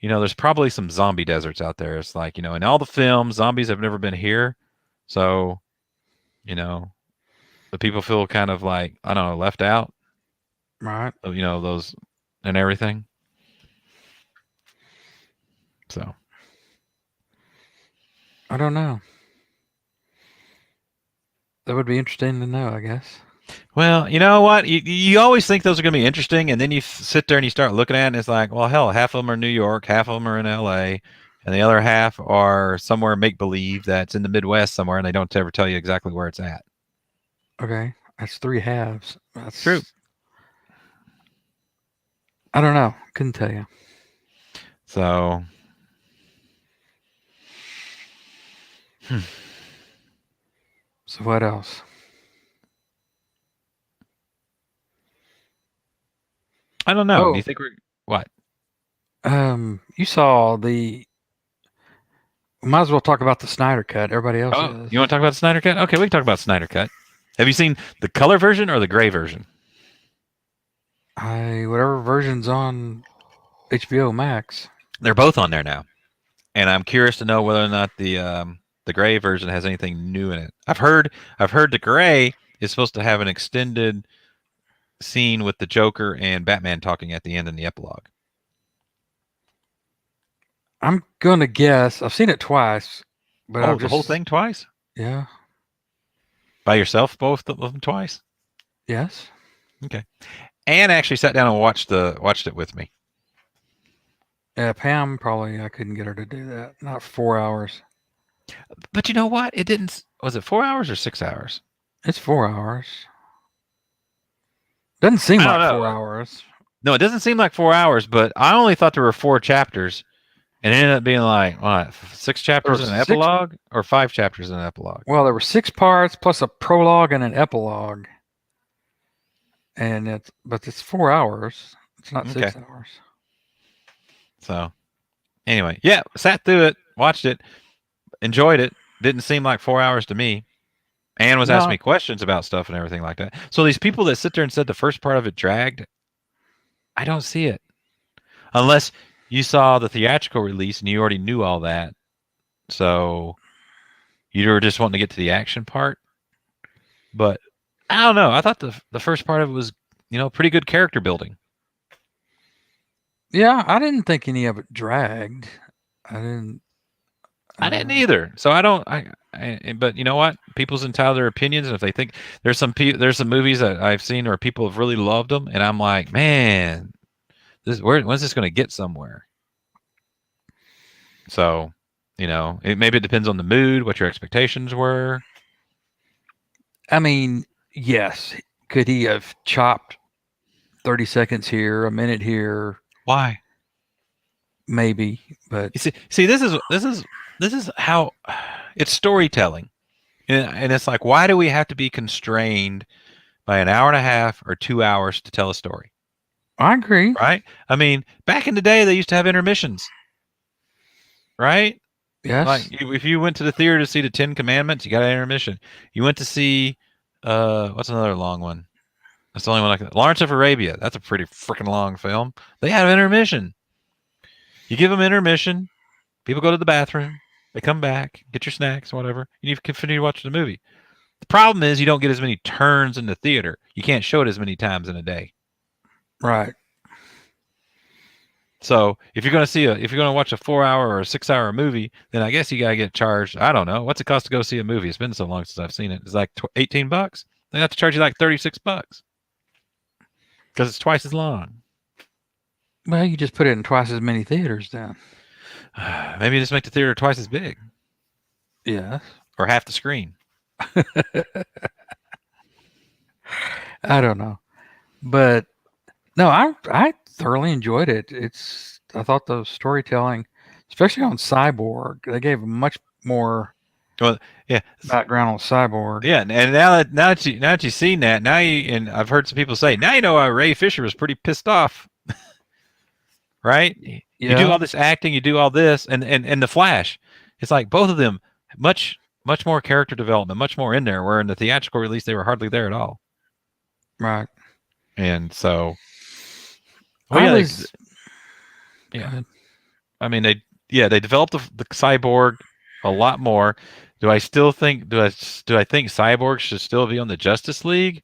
there's probably some zombie deserts out there. It's like, in all the films, zombies have never been here. So, you know, the people feel kind of like, I don't know, left out Right. of, those and everything. So, I don't know. That would be interesting to know, I guess. well, you know what? You always think those are going to be interesting, and then you sit there and you start looking at it, and it's like, well, hell, half of them are New York, half of them are in LA, and the other half are somewhere make believe that's in the Midwest somewhere, and they don't ever tell you exactly where it's at. Okay. That's three halves. That's True. I don't know. Couldn't tell you. So, So what else? I don't know. Do Oh, you think we're what? you saw the. We might as well talk about the Snyder Cut. Everybody else Oh, is. you want to talk about Snyder Cut? Okay, we can talk about Snyder Cut. Have you seen the color version or the gray version? Whatever version's on HBO Max. They're both on there now, and I'm curious to know whether or not the gray version has anything new in it. I've heard the gray is supposed to have an extended scene with the Joker and Batman talking at the end in the epilogue. I'm gonna guess. I've seen it twice, but Oh, I've the whole just thing twice yeah. by yourself, both of them twice. Yes. Okay, Anne actually sat down and watched it with me. Yeah, Pam probably I couldn't get her to do that. Not 4 hours. But you know what? It didn't. Was it 4 hours or 6 hours? It's 4 hours. Doesn't seem I like don't know. 4 hours. No, it doesn't seem like 4 hours, but I only thought there were 4 chapters, and it ended up being like what, 6 chapters in an six- epilogue, or 5 chapters in an epilogue. Well, there were 6 parts plus a prologue and an epilogue, and it's 4 hours. It's not 6 hours. So, anyway, yeah, sat through it, watched it, enjoyed it. Didn't seem like 4 hours to me. Anne was asking No. me questions about stuff and everything like that. So these people that sit there and said the first part of it dragged, I don't see it. Unless you saw the theatrical release and you already knew all that. So you were just wanting to get to the action part. But I don't know. I thought the first part of it was, pretty good character building. Yeah, I didn't think any of it dragged. I didn't. I didn't either. So I don't. But you know what? People's entitled to their opinions, and if they think there's some movies that I've seen where people have really loved them, and I'm like, man, when's this going to get somewhere? So, maybe it depends on the mood, what your expectations were. I mean, yes. Could he have chopped 30 seconds here, a minute here? Why? Maybe, but You see, this is how it's storytelling, and it's like, why do we have to be constrained by an hour and a half or 2 hours to tell a story? I agree. Right? I mean, back in the day, they used to have intermissions. Right? Yes. Like if you went to the theater to see the 10 Commandments, you got an intermission. You went to see what's another long one? That's the only one like that. Lawrence of Arabia. That's a pretty freaking long film. They have intermission. You give them intermission. People go to the bathroom. They come back, get your snacks, whatever. And you continue to watch the movie. The problem is you don't get as many turns in the theater. You can't show it as many times in a day. Right. So if you're going to watch a 4 hour or a 6 hour movie, then I guess you got to get charged. I don't know. What's it cost to go see a movie? It's been so long since I've seen it. It's like $18. They have to charge you like $36 because it's twice as long. Well, you just put it in twice as many theaters then. Maybe just make the theater twice as big. Yes. Or half the screen. I don't know. But no, I thoroughly enjoyed it. I thought the storytelling, especially on Cyborg, they gave much more Yeah. background on Cyborg. Yeah, and now that you've seen that, and I've heard some people say, now you know why Ray Fisher was pretty pissed off. Right? Yeah. You do all this acting, you do all this, and the Flash. It's like both of them much more character development, much more in there, where in the theatrical release they were hardly there at all. Right. And so Yeah. I mean, they developed the cyborg a lot more. Do I still think do I think Cyborg should still be on the Justice League?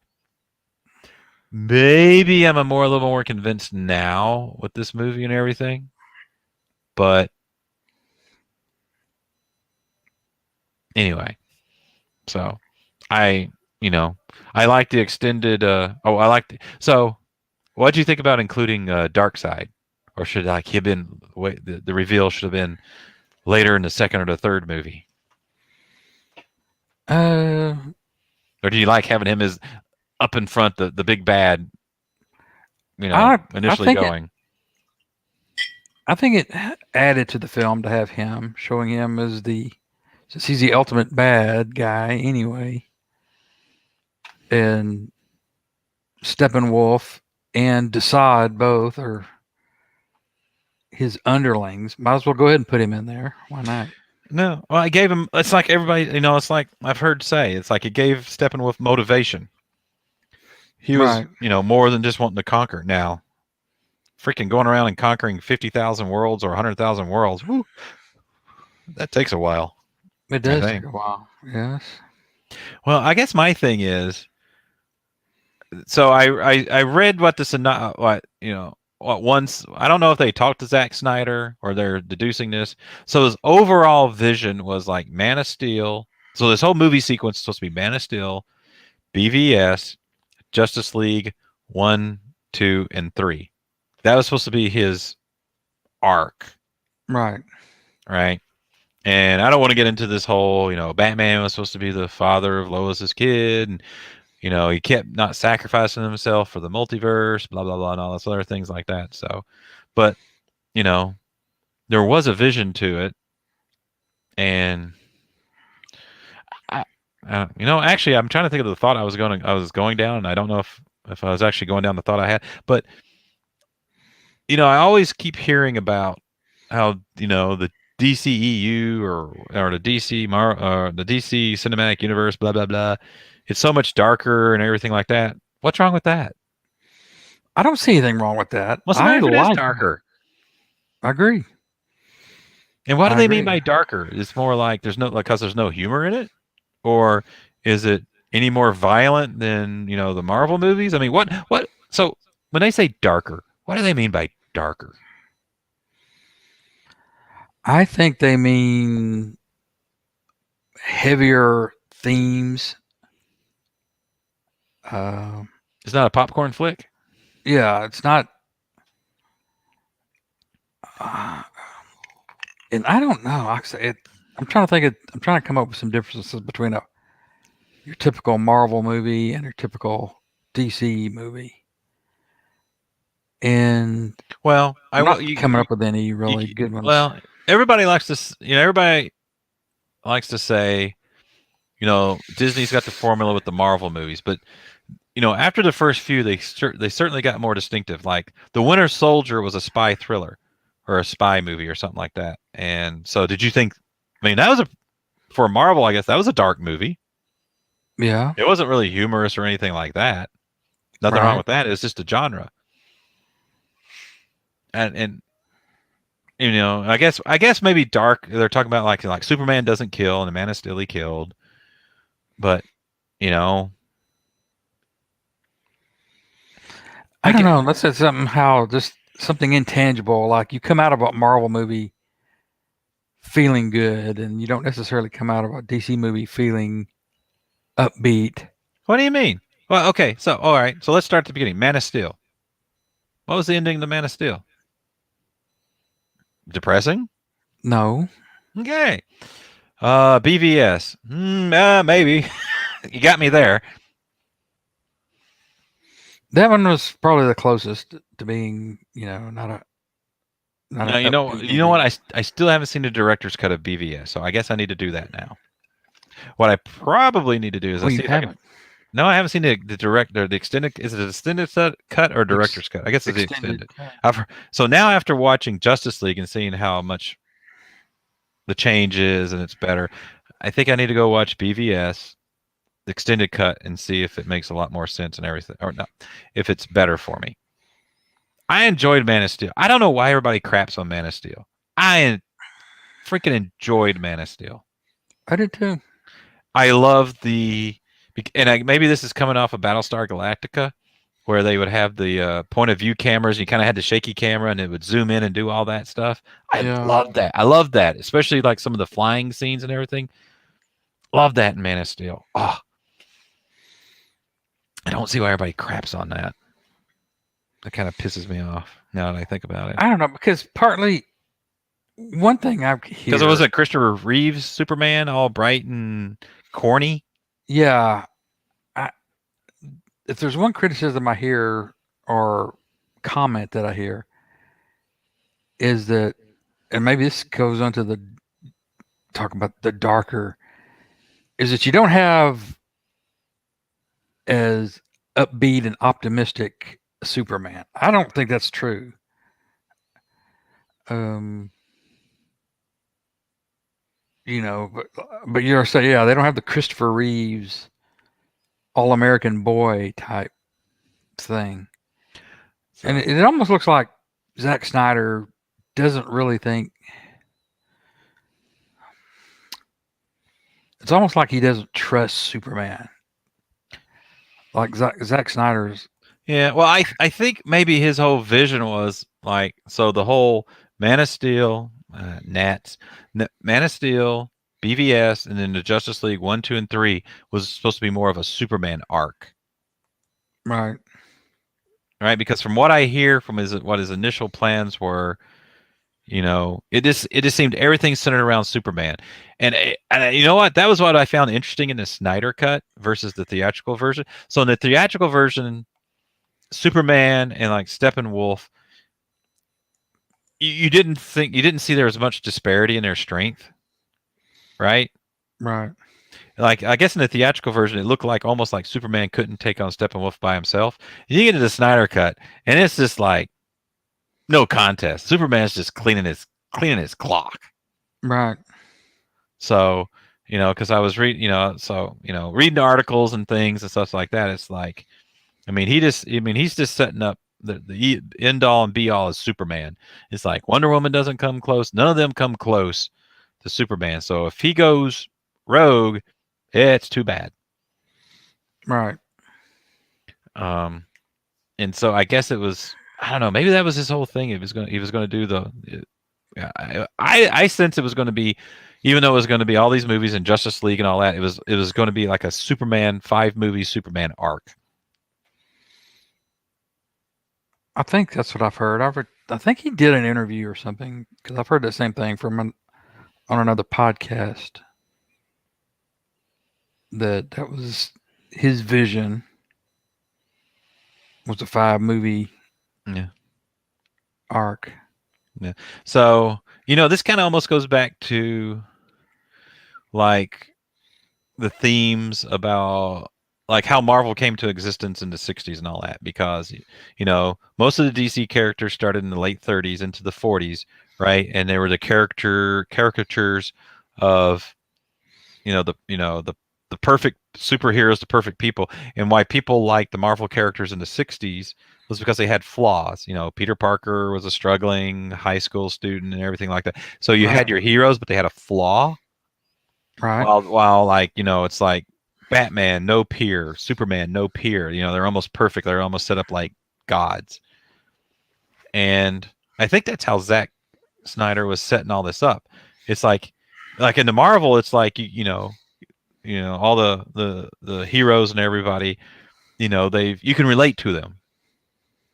Maybe I'm a little more convinced now with this movie and everything. But anyway, so I I like the extended so what do you think about including Darkseid? Or should like he have been wait the reveal should have been later in the second or the third movie? Uh, Or do you like having him as up in front, the big bad, I initially think going? I think it added to the film to have him, showing him as since he's the ultimate bad guy anyway, and Steppenwolf and Desaad both are his underlings. Might as well go ahead and put him in there. Why not? No, well, I gave him. It's like everybody, it's like I've heard say. It's like it gave Steppenwolf motivation. He was, Right. more than just wanting to conquer. Now, freaking going around and conquering 50,000 worlds or 100,000 worlds, whew, that takes a while. It does take a while. Yes. Well, I guess my thing is, so I read what once I don't know if they talked to Zack Snyder or they're deducing this. So his overall vision was like Man of Steel. So this whole movie sequence is supposed to be Man of Steel, BVS, Justice League 1, 2, and 3. That was supposed to be his arc. Right. Right. And I don't want to get into this whole, Batman was supposed to be the father of Lois's kid, and he kept not sacrificing himself for the multiverse, blah blah blah, and all those other things like that. So, but there was a vision to it, and actually, I'm trying to think of the thought I was going down, and I don't know if I was actually going down the thought I had, but I always keep hearing about how the DCEU or the the DC Cinematic Universe, blah blah blah. It's so much darker and everything like that. What's wrong with that? I don't see anything wrong with that. What's the matter if it is darker? I agree. And what do they mean by darker? It's more like because there's no humor in it, or is it any more violent than the Marvel movies? I mean, what? So when they say darker, what do they mean by darker? I think they mean heavier themes. It's not a popcorn flick. Yeah, it's not. And I don't know. I'm trying to think. I'm trying to come up with some differences between your typical Marvel movie and your typical DC movie. And I'm not coming up with any really good ones. Well, everybody likes to, everybody likes to say, Disney's got the formula with the Marvel movies, but after the first few, they certainly got more distinctive. Like The Winter Soldier was a spy thriller or a spy movie or something like that. And so, did you think? I mean, that was for Marvel. I guess that was a dark movie. Yeah, it wasn't really humorous or anything like that. Nothing wrong with that. It's just a genre. And I guess maybe dark. They're talking about like Superman doesn't kill and the Man of Steel he killed, but I don't know. Let's say somehow just something intangible. Like you come out of a Marvel movie feeling good, and you don't necessarily come out of a DC movie feeling upbeat. What do you mean? Well, okay. So all right. So let's start at the beginning. Man of Steel. What was the ending of the Man of Steel? Depressing? No. Okay. BVS. Maybe. You got me there. That one was probably the closest to being, not a. You know what? I still haven't seen the director's cut of BVS, so I guess I need to do that now. What I probably need to do is No, I haven't seen the extended. Is it an extended cut or director's cut? I guess it's the extended. So now after watching Justice League and seeing how much the change is and it's better, I think I need to go watch BVS, the extended cut, and see if it makes a lot more sense and everything, or not, if it's better for me. I enjoyed Man of Steel. I don't know why everybody craps on Man of Steel. I freaking enjoyed Man of Steel. I did too. I love maybe this is coming off of Battlestar Galactica, where they would have the point of view cameras. You kind of had the shaky camera, and it would zoom in and do all that stuff. I Yeah. love that. I love that, especially like some of the flying scenes and everything. Love that in Man of Steel. Oh, I don't see why everybody craps on that. That kind of pisses me off now that I think about it. I don't know, because partly one thing I hear, Because it wasn't Christopher Reeves Superman, all bright and corny. yeah, if there's one criticism I hear or comment that I hear, is that, and maybe this goes onto the talking about the darker, is that you don't have as upbeat and optimistic Superman. I don't think that's true. You know, but you're saying, yeah, they don't have the Christopher Reeves all American boy type thing. So, And it almost looks like Zack Snyder doesn't really think. It's almost like he doesn't trust Superman. Like Zack Snyder's. yeah, well, I think maybe his whole vision was like, so the whole Man of Steel, Man of Steel, BVS, and then the Justice League 1, 2, and 3 was supposed to be more of a Superman arc. Right. Right, because from what I hear from what his initial plans were, you know, it just seemed everything centered around Superman, and you know what? That was what I found interesting in the Snyder cut versus the theatrical version. So in the theatrical version, Superman and like Steppenwolf, you didn't see there was much disparity in their strength, right? Right. Like I guess in the theatrical version, it looked like almost like Superman couldn't take on Steppenwolf by himself. You get to the Snyder cut, and it's just like no contest. Superman's just cleaning his clock. Right. So you know, because I was reading, reading articles and things and stuff like that. It's like, he's just setting up the end all and be all is Superman. It's like Wonder Woman doesn't come close. None of them come close to Superman. So if he goes rogue, it's too bad. Right. And so I guess it was, I don't know, maybe that was his whole thing. He was going to do I sense it was going to be, even though it was going to be all these movies and Justice League and all that, it was going to be like a Superman 5-movie Superman arc. I think that's what I've heard. I think he did an interview or something, because I've heard the same thing from on another podcast. That was his vision, was a 5-movie arc. Yeah. So, this kind of almost goes back to like the themes about like how Marvel came to existence in the 60s and all that, because most of the DC characters started in the late 30s into the 40s, right? And they were the caricatures of the perfect superheroes, the perfect people. And why people liked the Marvel characters in the 60s was because they had flaws. Peter Parker was a struggling high school student and everything like that. So you had your heroes, but they had a flaw. Right. While like, it's like Batman, no peer, Superman, no peer. They're almost perfect. They're almost set up like gods. And I think that's how Zack Snyder was setting all this up. It's like in the Marvel, it's like, all the heroes and everybody, you can relate to them,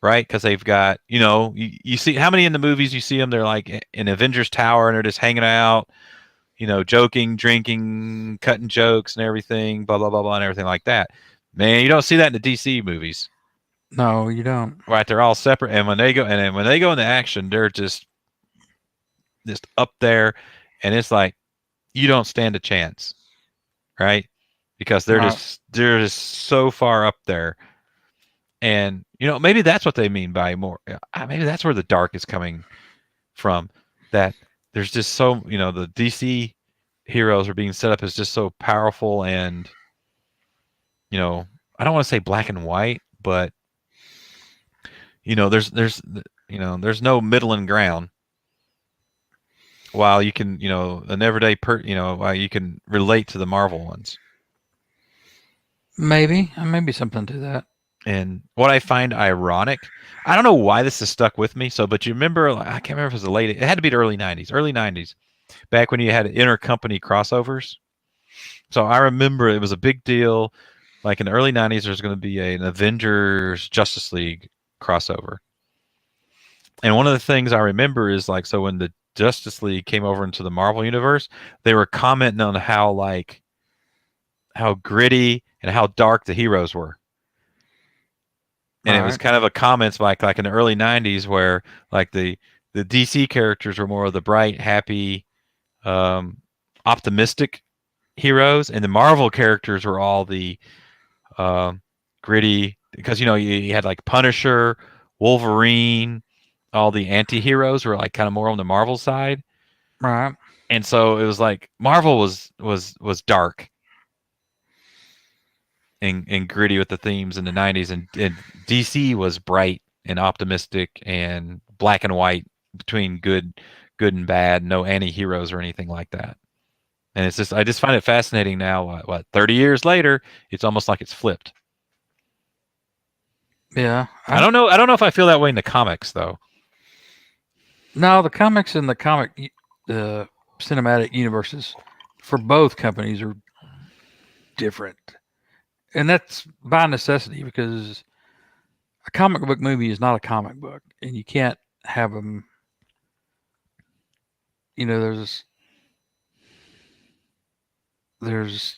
right? Because they've got, you see how many in the movies you see them, they're like in Avengers Tower and they're just hanging out, joking, drinking, cutting jokes and everything, blah, blah, blah, blah, and everything like that. Man, you don't see that in the DC movies. No, you don't. Right, they're all separate, and when they go into action, they're just up there, and it's like you don't stand a chance, right? Because they're just so far up there, and maybe that's what they mean by more. Maybe that's where the dark is coming from. That there's just so the DC heroes are being set up as just so powerful, and I don't want to say black and white, but there's no middle and ground. while you can, an everyday while you can relate to the Marvel ones. Maybe something to that. And what I find ironic, I don't know why this has stuck with me. So, but you remember, I can't remember if it was the late, it had to be the early 90s, back when you had intercompany crossovers. So I remember it was a big deal. Like in the early 90s, there's going to be an Avengers Justice League crossover. And one of the things I remember is like, so when the Justice League came over into the Marvel universe, they were commenting on how gritty and how dark the heroes were. And it was kind of a comments like in the early 90s where like the DC characters were more of the bright, happy, optimistic heroes, and the Marvel characters were all the gritty, because you had like Punisher, Wolverine, all the anti-heroes were like kind of more on the Marvel side. Right. And so it was like Marvel was dark and gritty with the themes in the 90s, and DC was bright and optimistic and black and white, between good and bad, no anti-heroes or anything like that. And it's just, I just find it fascinating now, what 30 years later, it's almost like it's flipped. Yeah. I don't know if I feel that way in the comics though. No, the comics and the comic cinematic universes for both companies are different. And that's by necessity, because a comic book movie is not a comic book, and you can't have them. There's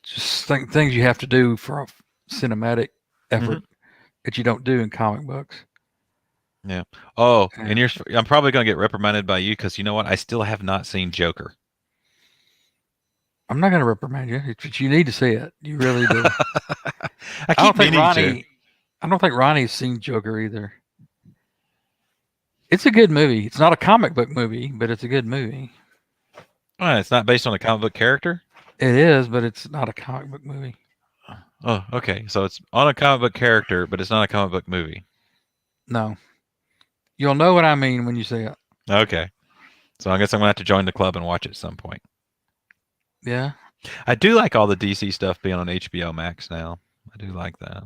just things you have to do for a cinematic effort that you don't do in comic books. Yeah. Oh, and I'm probably going to get reprimanded by you, because you know what? I still have not seen Joker. I'm not going to reprimand you, but you need to see it. You really do. I don't think Ronnie's seen Joker either. It's a good movie. It's not a comic book movie, but it's a good movie. It's not based on a comic book character? It is, but it's not a comic book movie. Oh, okay. So it's on a comic book character, but it's not a comic book movie. No. You'll know what I mean when you see it. Okay. So I guess I'm going to have to join the club and watch it at some point. Yeah. I do like all the DC stuff being on HBO Max now. I do like that.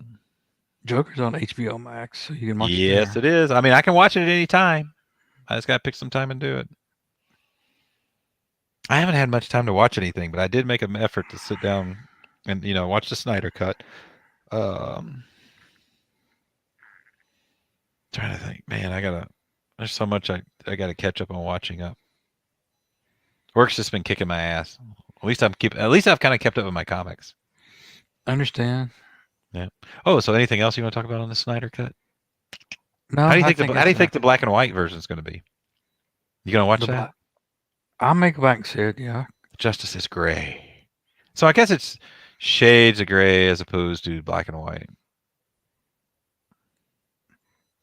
Joker's on HBO Max, so you can watch it. Yes, it is. I mean, I can watch it at any time. I just got to pick some time and do it. I haven't had much time to watch anything, but I did make an effort to sit down and watch the Snyder Cut. Trying to think, man, there's so much I gotta catch up on watching up. Work's just been kicking my ass. At least I've kind of kept up with my comics. I understand. Yeah. Oh, so anything else you want to talk about on the Snyder Cut? No. How do you think the black and white version is going to be? You gonna watch that? I'll make a back and say it. Yeah. Justice is gray. So I guess it's shades of gray as opposed to black and white.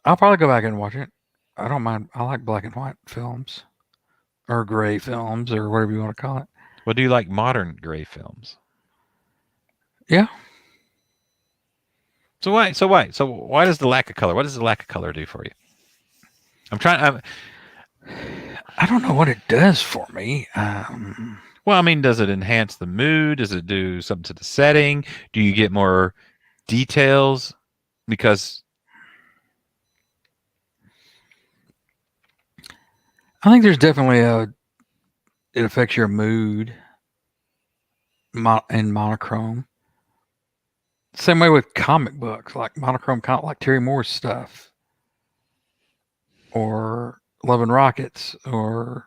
I'll probably go back and watch it. I don't mind. I like black and white films, or gray films, or whatever you want to call it. Well, do you like modern gray films? Yeah. So why does the lack of color? What does the lack of color do for you? I don't know what it does for me. Well, I mean, does it enhance the mood? Does it do something to the setting? Do you get more details? Because I think there's definitely it affects your mood in monochrome. Same way with comic books, like monochrome, like Terry Moore's stuff, or Love and Rockets, or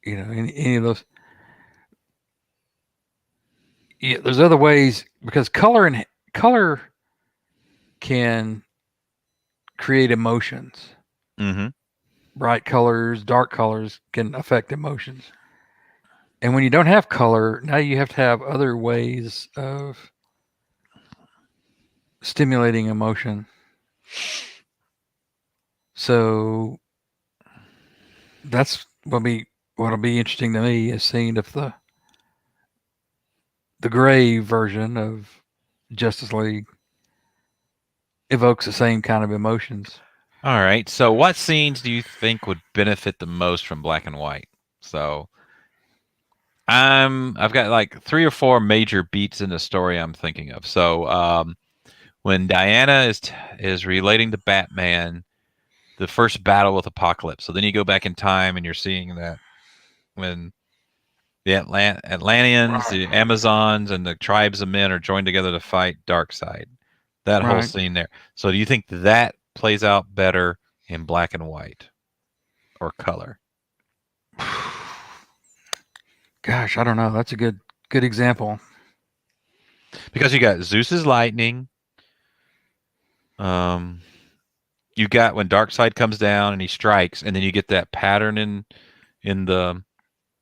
any of those. Yeah, there's other ways, because color can create emotions. Mm-hmm. Bright colors, dark colors can affect emotions. And when you don't have color, now you have to have other ways of stimulating emotion. So that's what'll be interesting to me, is seeing if the gray version of Justice League evokes the same kind of emotions. All right. So what scenes do you think would benefit the most from black and white? So I've got like 3 or 4 major beats in the story I'm thinking of. So when Diana is relating to Batman the first battle with Apocalypse. So then you go back in time and you're seeing that when the Atlanteans, the Amazons, and the tribes of men are joined together to fight Darkseid. That whole Right. scene there. So do you think that plays out better in black and white or color? Gosh, I don't know. That's a good example. Because you got Zeus's lightning. You got when Darkseid comes down and he strikes, and then you get that pattern in the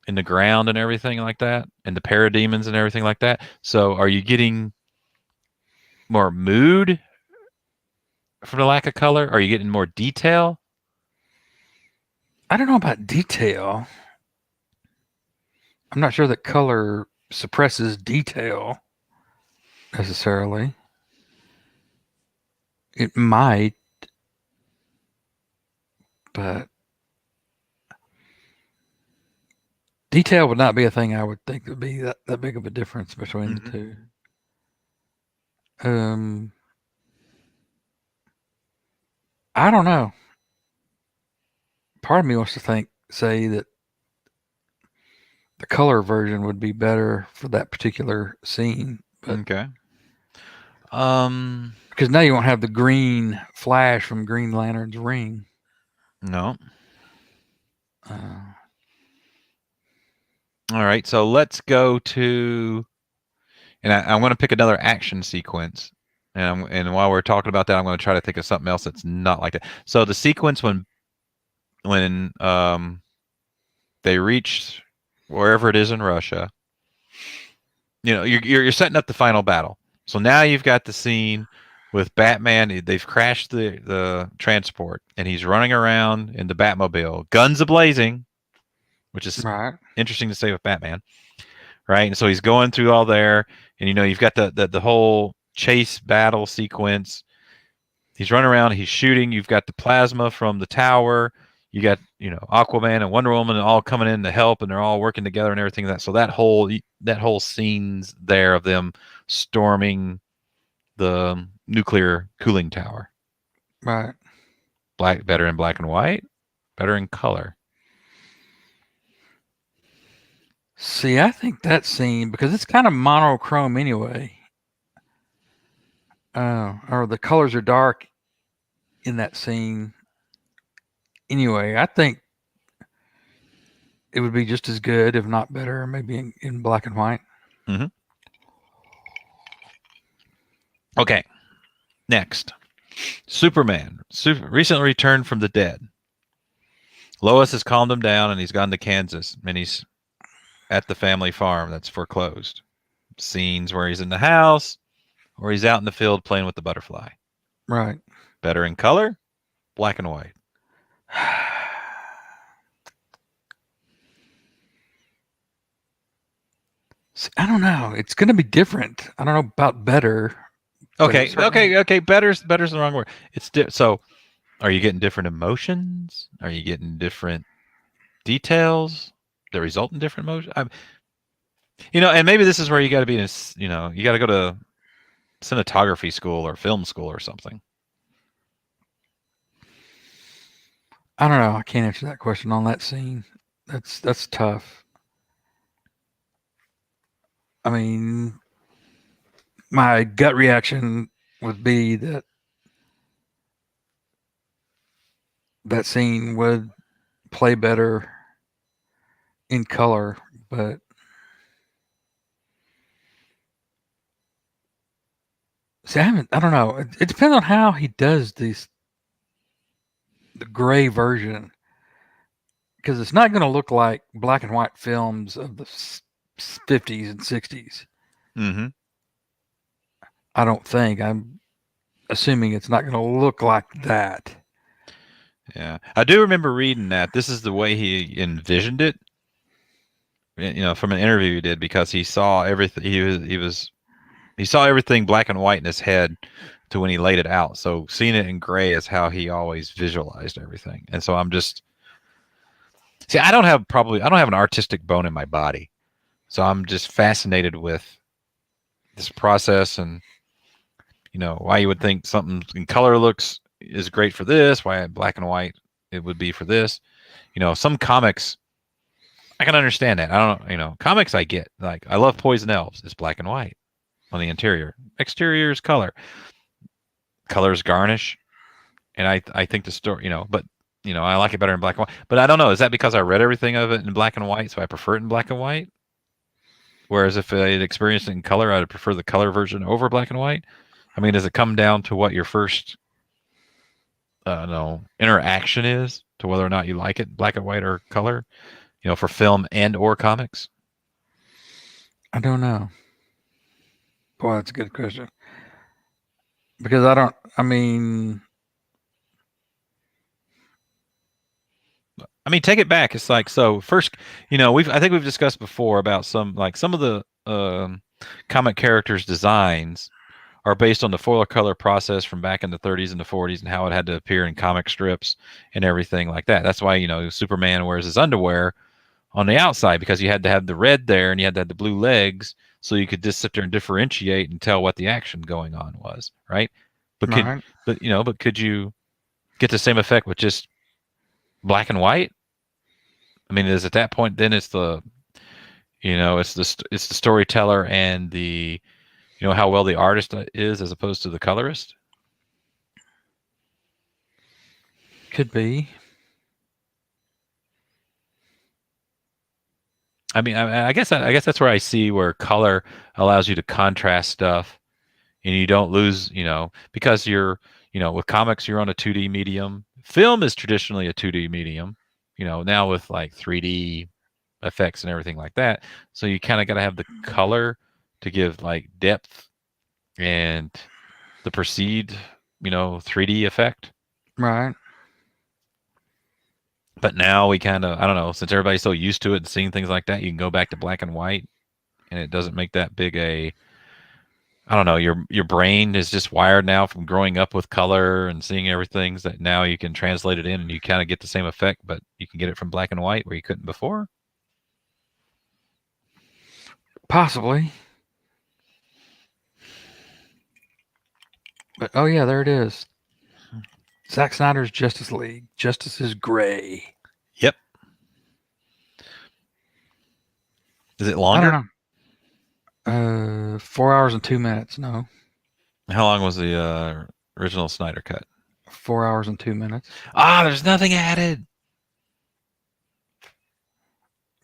in the ground and everything like that, and the parademons and everything like that. So are you getting more mood from the lack of color? Are you getting more detail? I don't know about detail. I'm not sure that color suppresses detail necessarily. It might, but detail would not be a thing I would think would be that big of a difference between the two. I don't know. Part of me wants to say that the color version would be better for that particular scene. But Okay. because now you won't have the green flash from Green Lantern's ring. No. All right. So let's go to, and I'm going to pick another action sequence. And while we're talking about that, I'm going to try to think of something else that's not like that. So the sequence when they reach wherever it is in Russia, you know, you're setting up the final battle. So now you've got the scene with Batman. They've crashed the transport, and he's running around in the Batmobile, guns a-blazing, which is Right. interesting to say with Batman, right? And so he's going through all there, and you know you've got the whole chase battle sequence. He's running around, he's shooting. You've got the plasma from the tower. You got, you know, Aquaman and Wonder Woman all coming in to help, and they're all working together and everything. So that whole scene's there of them storming the nuclear cooling tower. Right. Better in black and white, better in color. See, I think that scene, because it's kind of monochrome anyway, or the colors are dark in that scene anyway. I think it would be just as good, if not better, maybe in black and white. Mm-hmm. Okay. Next, Superman. Recently returned from the dead. Lois has calmed him down, and he's gone to Kansas, and he's at the family farm that's foreclosed. Scenes where he's in the house or he's out in the field playing with the butterfly. Right. Better in color, black and white. I don't know. It's going to be different. I don't know about better. Okay. Better's the wrong word. It's so. Are you getting different emotions? Are you getting different details that result in different emotions? You know, and maybe this is where you got to be in. You know, you got to go to cinematography school or film school or something. I don't know. I can't answer that question on that scene. That's tough. I mean, my gut reaction would be that that scene would play better in color, but see, I don't know. It depends on how he does the gray version, because it's not going to look like black and white films of the 50s and 60s. Mm-hmm. I don't think. I'm assuming it's not going to look like that. Yeah, I do remember reading that this is the way he envisioned it. You know, from an interview he did, because he saw everything. He saw everything black and white in his head to when he laid it out. So seeing it in gray is how he always visualized everything. And so I'm just, See, I don't have an artistic bone in my body, so I'm just fascinated with this process and why you would think something in color looks is great for this, why black and white it would be for this. Some comics I can understand that. I don't comics I get. Like I love Poison Elves. It's black and white on the interior. Exterior is color. Color is garnish. And I think the story, but I like it better in black and white. But I don't know. Is that because I read everything of it in black and white, so I prefer it in black and white? Whereas if I had experienced it in color, I'd prefer the color version over black and white. I mean, does it come down to what your first interaction is to whether or not you like it black and white or color? For film and or comics? I don't know. Boy, that's a good question. Because I mean, take it back. It's like, so first, I think we've discussed before about some of the comic characters' designs are based on the foil color process from back in the 30s and the 40s and how it had to appear in comic strips and everything like that. That's why, Superman wears his underwear on the outside, because you had to have the red there and you had to have the blue legs so you could just sit there and differentiate and tell what the action going on was, right? But could you get the same effect with just black and white? I mean, is at that point then it's the storyteller and the how well the artist is as opposed to the colorist? Could be. I mean, I guess that's where I see where color allows you to contrast stuff, and you don't lose, because you're, with comics you're on a 2D medium. Film is traditionally a 2D medium, now with like 3D effects and everything like that. So you kind of got to have the color to give like depth and the perceived, 3D effect. Right. But now we kind of, I don't know, since everybody's so used to it and seeing things like that, you can go back to black and white, and it doesn't make that big a, I don't know, your brain is just wired now from growing up with color and seeing everything, that now you can translate it in and you kind of get the same effect, but you can get it from black and white where you couldn't before. Possibly. But oh yeah, there it is. Zack Snyder's Justice League. Justice is gray. Yep. Is it longer? I don't know. 4 hours and 2 minutes. No. How long was the original Snyder cut? 4 hours and 2 minutes. There's nothing added.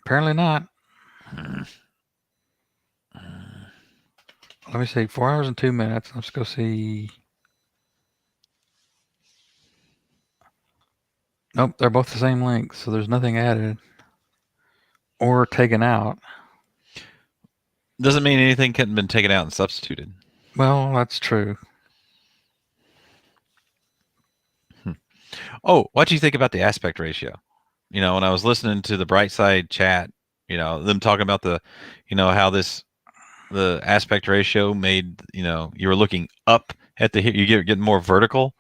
Apparently not. Let me see. 4 hours and 2 minutes. Let's go see. Nope, they're both the same length, so there's nothing added or taken out. Doesn't mean anything couldn't have been taken out and substituted. Well, that's true. Oh, what do you think about the aspect ratio? When I was listening to the Brightside chat, them talking about the, how the aspect ratio made, you were looking up at the, you get more vertical.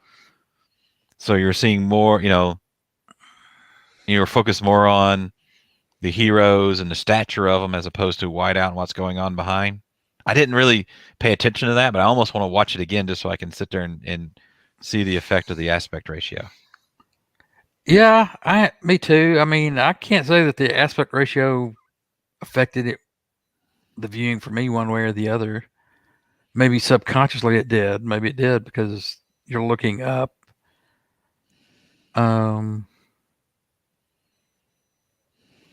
So you're seeing more, you were focused more on the heroes and the stature of them as opposed to wide out and what's going on behind. I didn't really pay attention to that, but I almost want to watch it again just so I can sit there and see the effect of the aspect ratio. Yeah, me too. I mean, I can't say that the aspect ratio affected the viewing for me one way or the other. Maybe subconsciously it did. Maybe it did because you're looking up.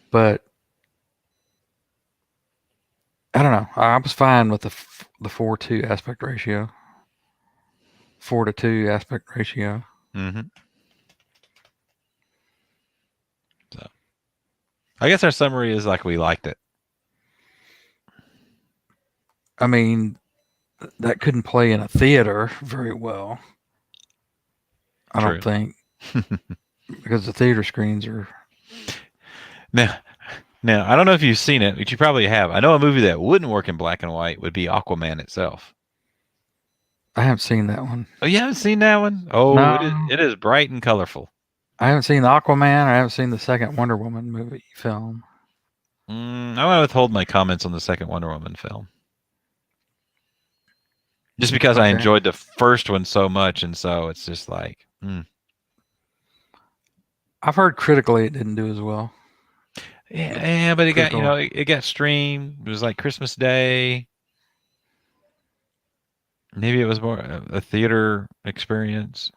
But I don't know. I was fine with the 4:2 aspect ratio. 4:2 aspect ratio. Mm-hmm. So, I guess our summary is like we liked it. I mean, that couldn't play in a theater very well. I don't think. Because the theater screens are. Now, I don't know if you've seen it, but you probably have. I know a movie that wouldn't work in black and white would be Aquaman itself. I haven't seen that one. Oh, you haven't seen that one? Oh, no. It is bright and colorful. I haven't seen Aquaman. I haven't seen the second Wonder Woman movie film. I'm gonna withhold my comments on the second Wonder Woman film, just because I Okay. enjoyed the first one so much, and so it's just like, I've heard critically it didn't do as well. yeah, but it got Critical. it got streamed. It was like Christmas Day. Maybe it was more a theater experience.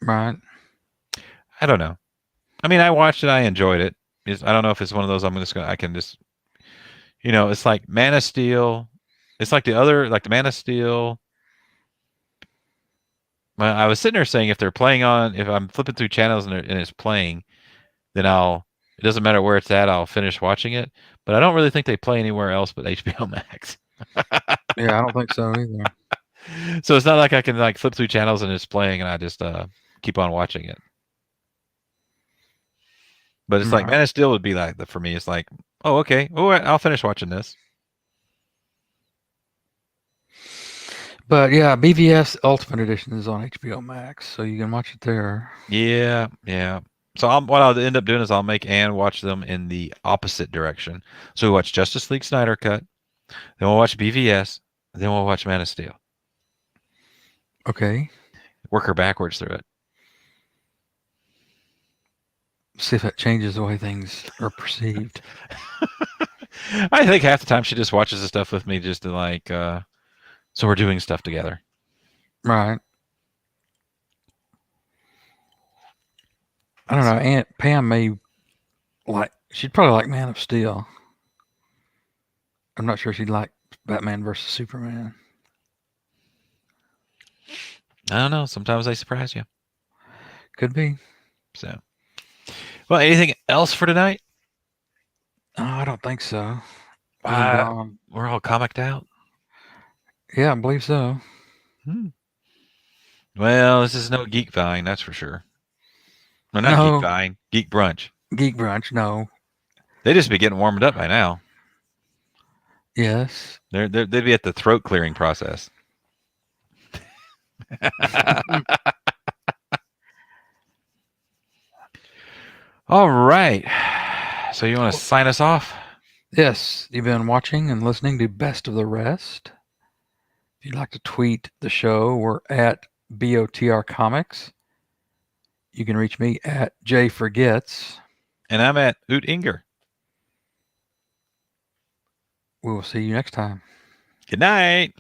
Right. I don't know. I mean, I watched it. I enjoyed it. I don't know if it's one of those I can just, it's like Man of Steel. It's like the Man of Steel. Well, I was sitting there saying if I'm flipping through channels and it's playing, then it doesn't matter where it's at, I'll finish watching it. But I don't really think they play anywhere else but HBO Max. Yeah, I don't think so either. So it's not like I can like flip through channels and it's playing and I just keep on watching it. But it's like Right. Man of Steel would be like for me. It's like, oh, okay, I'll finish watching this. But yeah, BVS Ultimate Edition is on HBO Max, so you can watch it there. Yeah, yeah. So what I'll end up doing is I'll make Ann watch them in the opposite direction. So we watch Justice League Snyder Cut, then we'll watch BVS, then we'll watch Man of Steel. Okay. Work her backwards through it. See if that changes the way things are perceived. I think half the time she just watches the stuff with me just to like, so we're doing stuff together. Right. I don't know. Aunt Pam may she'd probably like Man of Steel. I'm not sure she'd like Batman versus Superman. I don't know. Sometimes they surprise you. Could be. So, well, anything else for tonight? Oh, I don't think so. Gone. We're all comicked out. Yeah, I believe so. Well, this is no Geek Vine, that's for sure. Well, not No. Geek Vine, Geek Brunch. Geek Brunch, no. They just be getting warmed up by now. Yes. They'd be at the throat clearing process. All right. So you want to sign us off? Yes, you've been watching and listening to Best of the Rest. If you'd like to tweet the show, we're at BOTR Comics. You can reach me at JForgets. And I'm at Oot Inger. We will see you next time. Good night.